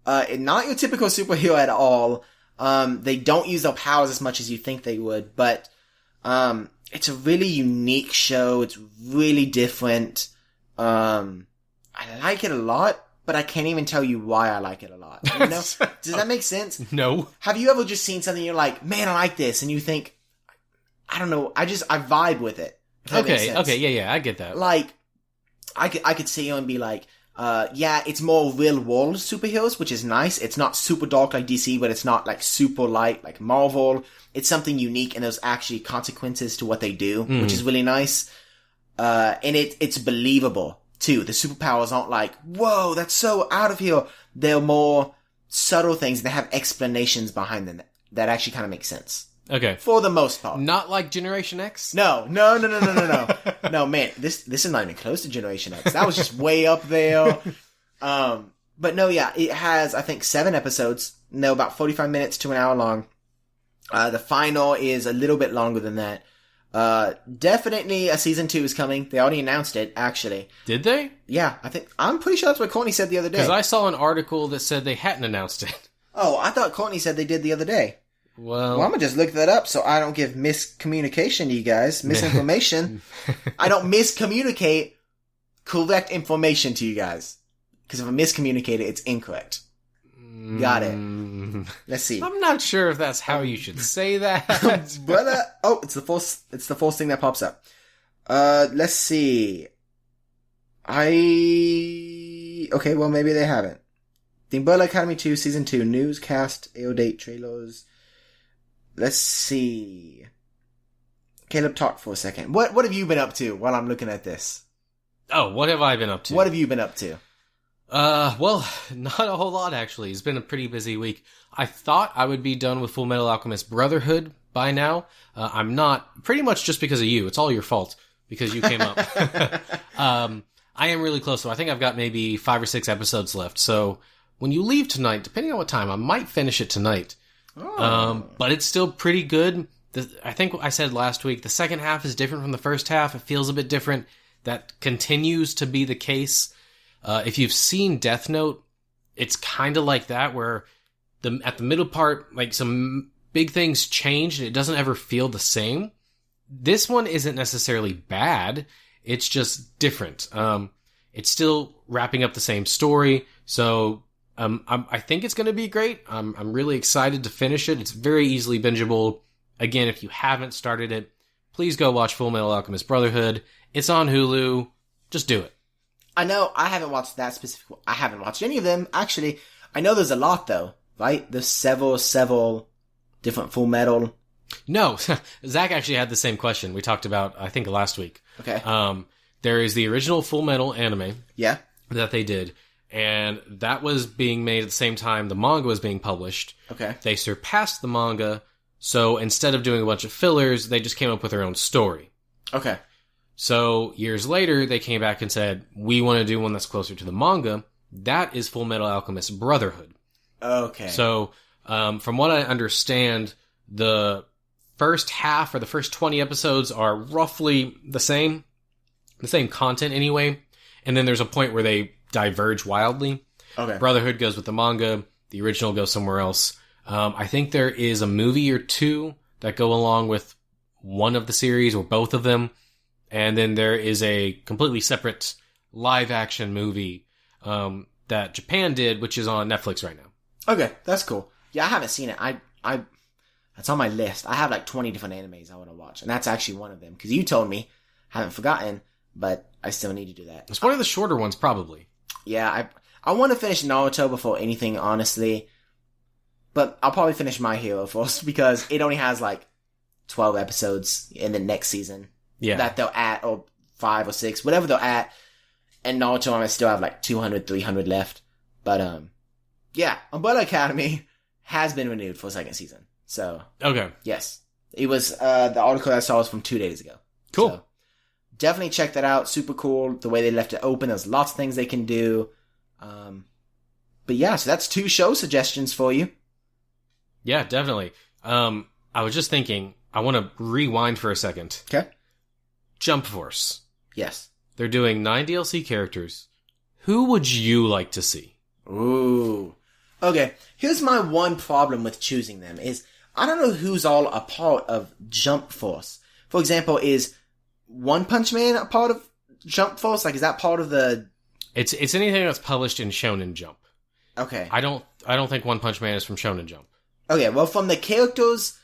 Not your typical superhero at all. They don't use their powers as much as you think they would, but, it's a really unique show. It's really different. I like it a lot, but I can't even tell you why I like it a lot. You know? Does that make sense? No. Have you ever just seen something and you're like, man, I like this, and you think, I don't know, I vibe with it. Okay, yeah, I get that. Like, I could sit here and be like, yeah, it's more real world superheroes, which is nice. It's not super dark like DC, but it's not like super light like Marvel. It's something unique, and there's actually consequences to what they do, which is really nice. And it's believable too. The superpowers aren't like, whoa, that's so out of here. They're more subtle things, and they have explanations behind them that actually kind of make sense. Okay. For the most part. Not like Generation X? No. No, man, this is not even close to Generation X. That was just way up there. But no, yeah, it has, I think, 7 episodes. And they're about 45 minutes to an hour long. The final is a little bit longer than that. Definitely a season 2 is coming. They already announced it, actually. Did they? Yeah, I'm pretty sure that's what Courtney said the other day. Because I saw an article that said they hadn't announced it. Oh, I thought Courtney said they did the other day. Well, I'm gonna just look that up so I don't give miscommunication to you guys. Misinformation. I don't miscommunicate correct information to you guys. Because if I miscommunicate it, it's incorrect. Got it. Let's see. I'm not sure if that's how you should say that. But, it's the first thing that pops up. Let's see. Okay, well, maybe they haven't. The Umbrella Academy 2, Season 2, news, cast, AO date, trailers. Let's see. Caleb, talk for a second. What have you been up to while I'm looking at this? Oh, what have I been up to? What have you been up to? Well, not a whole lot, actually. It's been a pretty busy week. I thought I would be done with Full Metal Alchemist Brotherhood by now. I'm not, pretty much just because of you. It's all your fault. because you came up. I am really close, though. I think I've got maybe 5 or 6 episodes left. So when you leave tonight, depending on what time, I might finish it tonight. But it's still pretty good. I think I said last week, the second half is different from the first half. It feels a bit different. That continues to be the case. If you've seen Death Note, it's kind of like that, where at the middle part, like some big things change and it doesn't ever feel the same. This one isn't necessarily bad. It's just different. It's still wrapping up the same story. So, I think it's going to be great. I'm really excited to finish it. It's very easily bingeable. Again, if you haven't started it, please go watch Full Metal Alchemist Brotherhood. It's on Hulu. Just do it. I know I haven't watched that specific one. I haven't watched any of them, actually. I know there's a lot, though, right? There's several different Full Metal. No, Zach actually had the same question we talked about, I think, last week. Okay. There is the original Full Metal anime. Yeah. That they did. And that was being made at the same time the manga was being published. Okay. They surpassed the manga, so instead of doing a bunch of fillers, they just came up with their own story. Okay. So years later, they came back and said, we want to do one that's closer to the manga. That is Full Metal Alchemist Brotherhood. Okay. So, from what I understand, the first half or the first 20 episodes are roughly the same content anyway. And then there's a point where they diverge wildly. Okay. Brotherhood goes with the manga. The original goes somewhere else. I think there is a movie or two that go along with one of the series or both of them. And then there is a completely separate live action movie that Japan did, which is on Netflix right now. Okay, that's cool. Yeah, I haven't seen it. I that's on my list. I have like 20 different animes I want to watch, and that's actually one of them. Because you told me, haven't forgotten, but I still need to do that. It's one of the shorter ones, probably. Yeah, I want to finish Naruto before anything, honestly. But I'll probably finish My Hero first, because it only has like 12 episodes in the next season. Yeah. That they'll add, or 5 or 6, whatever they'll add. And Naruto, I still have like 200, 300 left. But, yeah, Umbrella Academy has been renewed for a second season. So. Okay. Yes. It was, the article I saw was from 2 days ago. Cool. So, definitely check that out. Super cool. The way they left it open. There's lots of things they can do. But yeah, so that's 2 show suggestions for you. Yeah, definitely. I was just thinking, I want to rewind for a second. Okay. Jump Force. Yes. They're doing 9 DLC characters. Who would you like to see? Ooh. Okay, here's my one problem with choosing them is I don't know who's all a part of Jump Force. For example, is One Punch Man a part of Jump Force? Like, is that part of the... It's anything that's published in Shonen Jump. Okay. I don't think One Punch Man is from Shonen Jump. Okay, well, from the characters...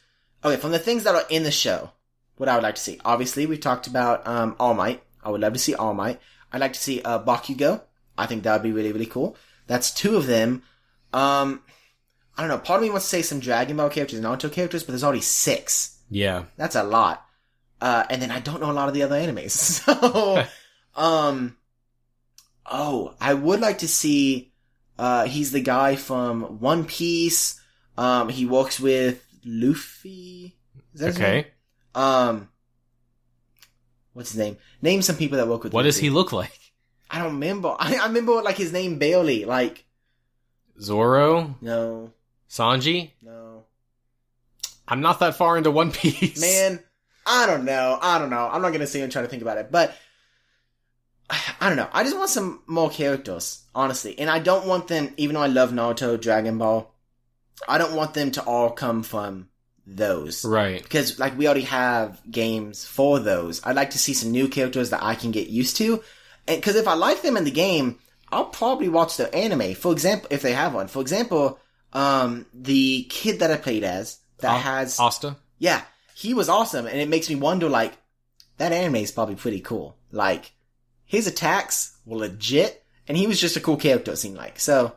Okay, from the things that are in the show, what I would like to see. Obviously, we talked about All Might. I would love to see All Might. I'd like to see Bakugo. I think that would be really, really cool. That's 2 of them. I don't know. Part of me wants to say some Dragon Ball characters and Naruto characters, but there's already 6. Yeah. That's a lot. And then I don't know a lot of the other animes. So, I would like to see, he's the guy from One Piece. He works with Luffy. Is that his name? What's his name? Name some people that work with What Luffy. Does he look like? I don't remember. I remember, like, his name barely. Like... Zoro? No. Sanji? No. I'm not that far into One Piece. Man, I don't know. I'm not gonna sit here and try to think about it. But, I don't know. I just want some more characters, honestly. And I don't want them, even though I love Naruto, Dragon Ball, I don't want them to all come from those. Right. Because, like, we already have games for those. I'd like to see some new characters that I can get used to. Because if I like them in the game, I'll probably watch their anime. For example, if they have one. For example, the kid that I played as, that has... Asta? Yeah. He was awesome, and it makes me wonder, like, that anime is probably pretty cool. Like, his attacks were legit, and he was just a cool character, it seemed like. So,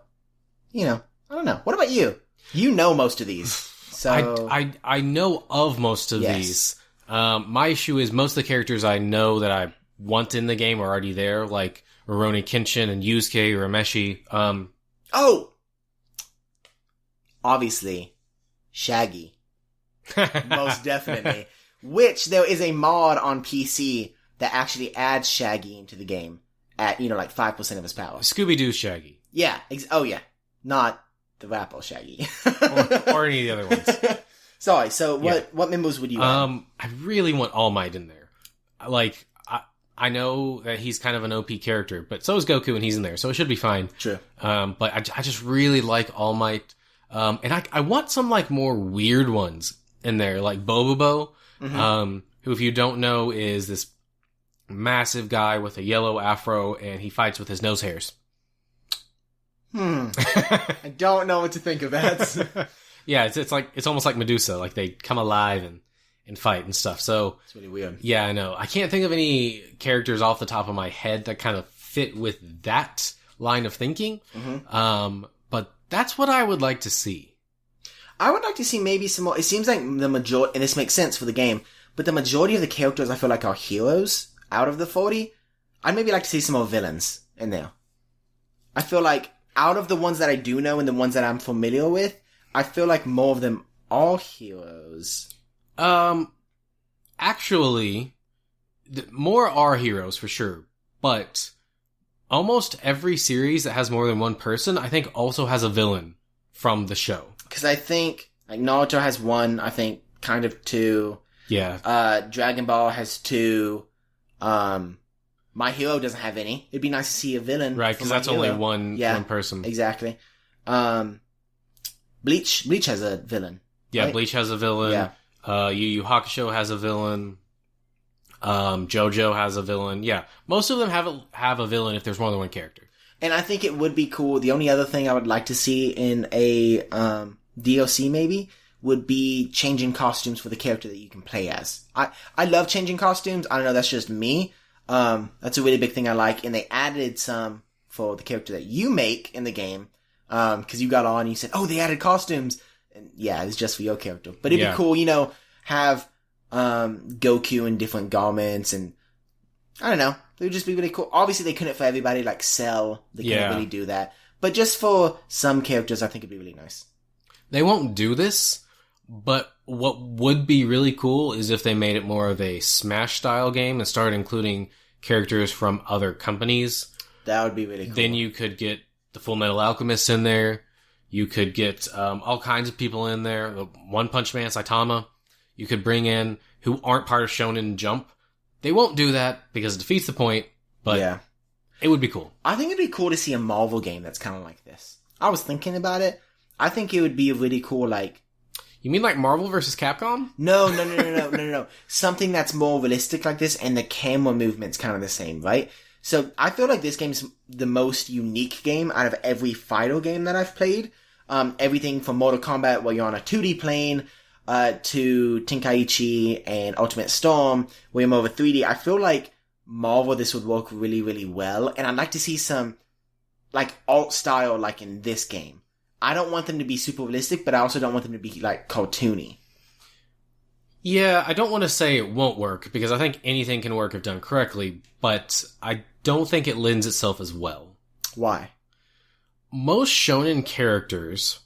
you know, I don't know. What about you? You know most of these. So I know of most of these. My issue is most of the characters I know that I want in the game are already there, like Rurouni Kenshin and Yusuke or Urameshi. Obviously, Shaggy. Most definitely. Which there is a mod on PC that actually adds Shaggy into the game at, like 5% of his power. Scooby-Doo Shaggy. Yeah. Oh, yeah. Not the rapper Shaggy. or any of the other ones. Sorry, so what members would you add? I really want All Might in there. Like, I know that he's kind of an OP character, but so is Goku and he's in there, so it should be fine. True. But I just really like All Might. And I want some, like, more weird ones in there, like Bobobo, who, if you don't know, is this massive guy with a yellow afro, and he fights with his nose hairs. I don't know what to think of that. Yeah, it's almost like Medusa. Like, they come alive and fight and stuff. So it's really weird. Yeah, I know. I can't think of any characters off the top of my head that kind of fit with that line of thinking. But that's what I would like to see. I would like to see maybe some more. It seems like the majority, and this makes sense for the game, but the majority of the characters I feel like are heroes out of the 40. I'd maybe like to see some more villains in there. I feel like out of the ones that I do know and the ones that I'm familiar with, I feel like more of them are heroes. Actually, more are heroes for sure, but almost every series that has more than one person, I think, also has a villain from the show. Because I think, like, Naruto has one, I think, kind of two. Yeah. Dragon Ball has two. My Hero doesn't have any. It'd be nice to see a villain. Right, because that's only one person. Exactly. Bleach has a villain. Yeah, right? Bleach has a villain. Yeah. Yu Yu Hakusho has a villain. JoJo has a villain. Yeah, most of them have a villain if there's more than one character. And I think it would be cool. The only other thing I would like to see in a DLC maybe would be changing costumes for the character that you can play as. I love changing costumes. I don't know, that's just me. That's a really big thing I like. And they added some for the character that you make in the game. Cause you got on and you said, oh, they added costumes. And yeah, it's just for your character. But it'd be cool, have Goku in different garments, and I don't know. It would just be really cool. Obviously, they couldn't for everybody, like Cell. They couldn't really do that. But just for some characters, I think it'd be really nice. They won't do this, but what would be really cool is if they made it more of a Smash-style game and started including characters from other companies. That would be really cool. Then you could get the Full Metal Alchemist in there. You could get all kinds of people in there. The One Punch Man, Saitama. You could bring in who aren't part of Shonen Jump. They won't do that because it defeats the point, but it would be cool. I think it'd be cool to see a Marvel game that's kind of like this. I was thinking about it. I think it would be a really cool, like... You mean like Marvel versus Capcom? No. Something that's more realistic like this, and the camera movement's kind of the same, right? So I feel like this game's the most unique game out of every fighter game that I've played. Everything from Mortal Kombat, where you're on a 2D plane, to Tenkaichi and Ultimate Storm, where you're more of a 3D. I feel like Marvel, this would work really, really well. And I'd like to see some, like, alt style, like in this game. I don't want them to be super realistic, but I also don't want them to be, like, cartoony. Yeah, I don't want to say it won't work, because I think anything can work if done correctly, but I don't think it lends itself as well. Why? Most shonen characters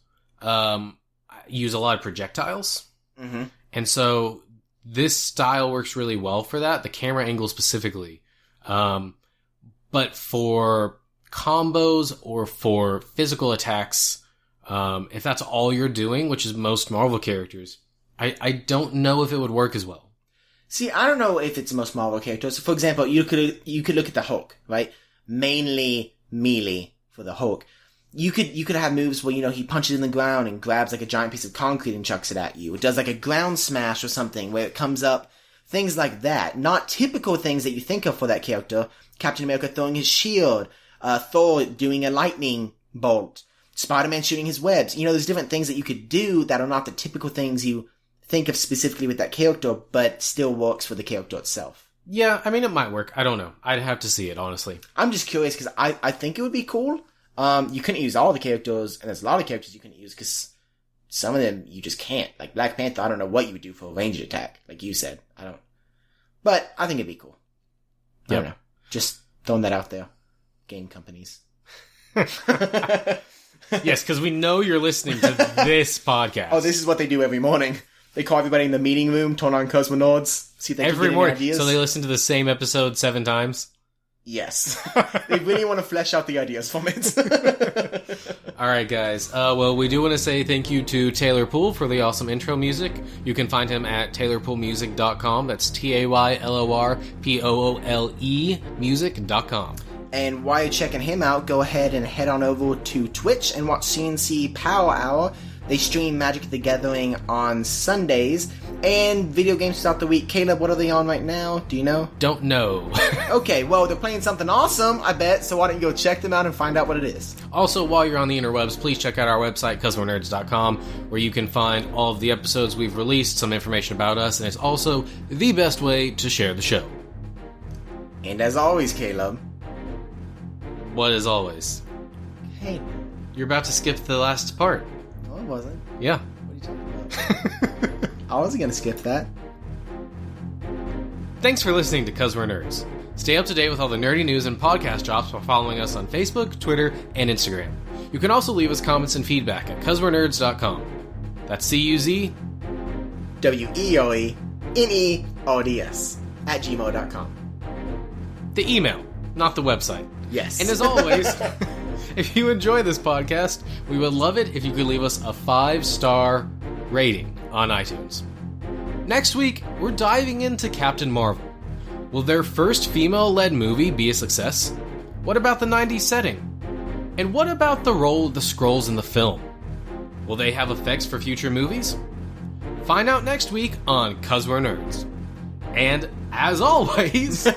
use a lot of projectiles. Mm-hmm. And so this style works really well for that, the camera angle specifically. But for combos or for physical attacks, if that's all you're doing, which is most Marvel characters, I don't know if it would work as well. See, I don't know if it's most Marvel characters. For example, you could look at the Hulk, right? Mainly melee for the Hulk. You could have moves where, he punches in the ground and grabs like a giant piece of concrete and chucks it at you. It does like a ground smash or something where it comes up. Things like that. Not typical things that you think of for that character. Captain America throwing his shield. Thor doing a lightning bolt. Spider-Man shooting his webs. There's different things that you could do that are not the typical things you think of specifically with that character, but still works for the character itself. Yeah, I mean, it might work. I don't know. I'd have to see it, honestly. I'm just curious because I think it would be cool. You couldn't use all the characters, and there's a lot of characters you couldn't use, because some of them you just can't. Like Black Panther, I don't know what you would do for a ranged attack, like you said. But I think it'd be cool. I don't know. Just throwing that out there. Game companies. Yes, because we know you're listening to this podcast. Oh, this is what they do every morning. They call everybody in the meeting room, turn on Cosmonauts, see if they can get any ideas. So they listen to the same episode 7 times? Yes. They really want to flesh out the ideas from it. Alright, guys. Well, we do want to say thank you to Taylor Poole for the awesome intro music. You can find him at taylorpoolemusic.com. That's TAYLORPOOLE music.com. And while you're checking him out, go ahead and head on over to Twitch and watch CNC Power Hour. They stream Magic the Gathering on Sundays and video games throughout the week. Caleb, what are they on right now? Do you know? Don't know. Okay, well, they're playing something awesome, I bet, so why don't you go check them out and find out what it is. Also, while you're on the interwebs, please check out our website, cosmonerds.com, where you can find all of the episodes we've released, some information about us, and it's also the best way to share the show. And as always, Caleb. What as always? Hey. You're about to skip the last part. No, I wasn't. Yeah. What are you talking about? I wasn't going to skip that. Thanks for listening to 'Cause We're Nerds. Stay up to date with all the nerdy news and podcast drops by following us on Facebook, Twitter, and Instagram. You can also leave us comments and feedback at cuzwerenerds.com. That's CUZ WEOENERDS at gmail.com. The email, not the website. Yes. And as always, if you enjoy this podcast, we would love it if you could leave us a 5-star rating on iTunes. Next week, we're diving into Captain Marvel. Will their first female-led movie be a success? What about the 90s setting? And what about the role of the Skrulls in the film? Will they have effects for future movies? Find out next week on 'Cause We're Nerds. And, as always,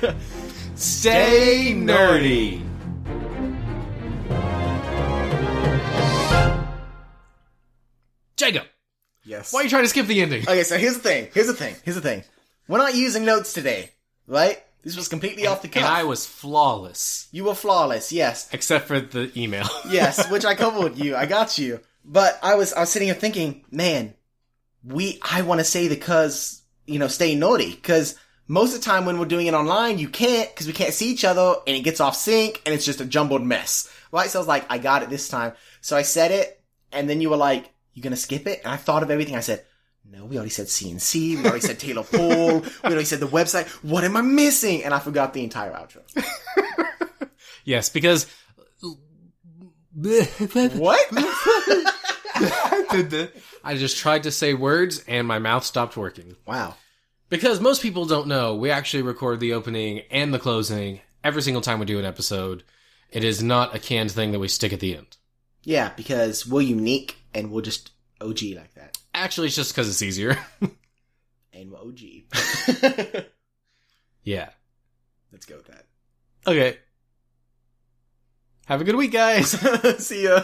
stay nerdy! Jacob! Yes. Why are you trying to skip the ending? Okay, so here's the thing. We're not using notes today, right? This was completely off the cuff. And I was flawless. You were flawless, yes. Except for the email. Yes, which I covered you. I got you. But I was sitting here thinking, man, I want to say the stay naughty. Cause most of the time when we're doing it online, you can't, cause we can't see each other and it gets off sync and it's just a jumbled mess. Right? So I was like, I got it this time. So I said it and then you were like, you gonna skip it? And I thought of everything. I said, no, we already said CNC. We already said Taylor Poole. We already said the website. What am I missing? And I forgot the entire outro. Yes, because... What? I just tried to say words and my mouth stopped working. Wow. Because most people don't know, we actually record the opening and the closing every single time we do an episode. It is not a canned thing that we stick at the end. Yeah, because we're unique and we're just OG like that. Actually, it's just because it's easier. And we're OG. Yeah. Let's go with that. Okay. Have a good week, guys. See ya.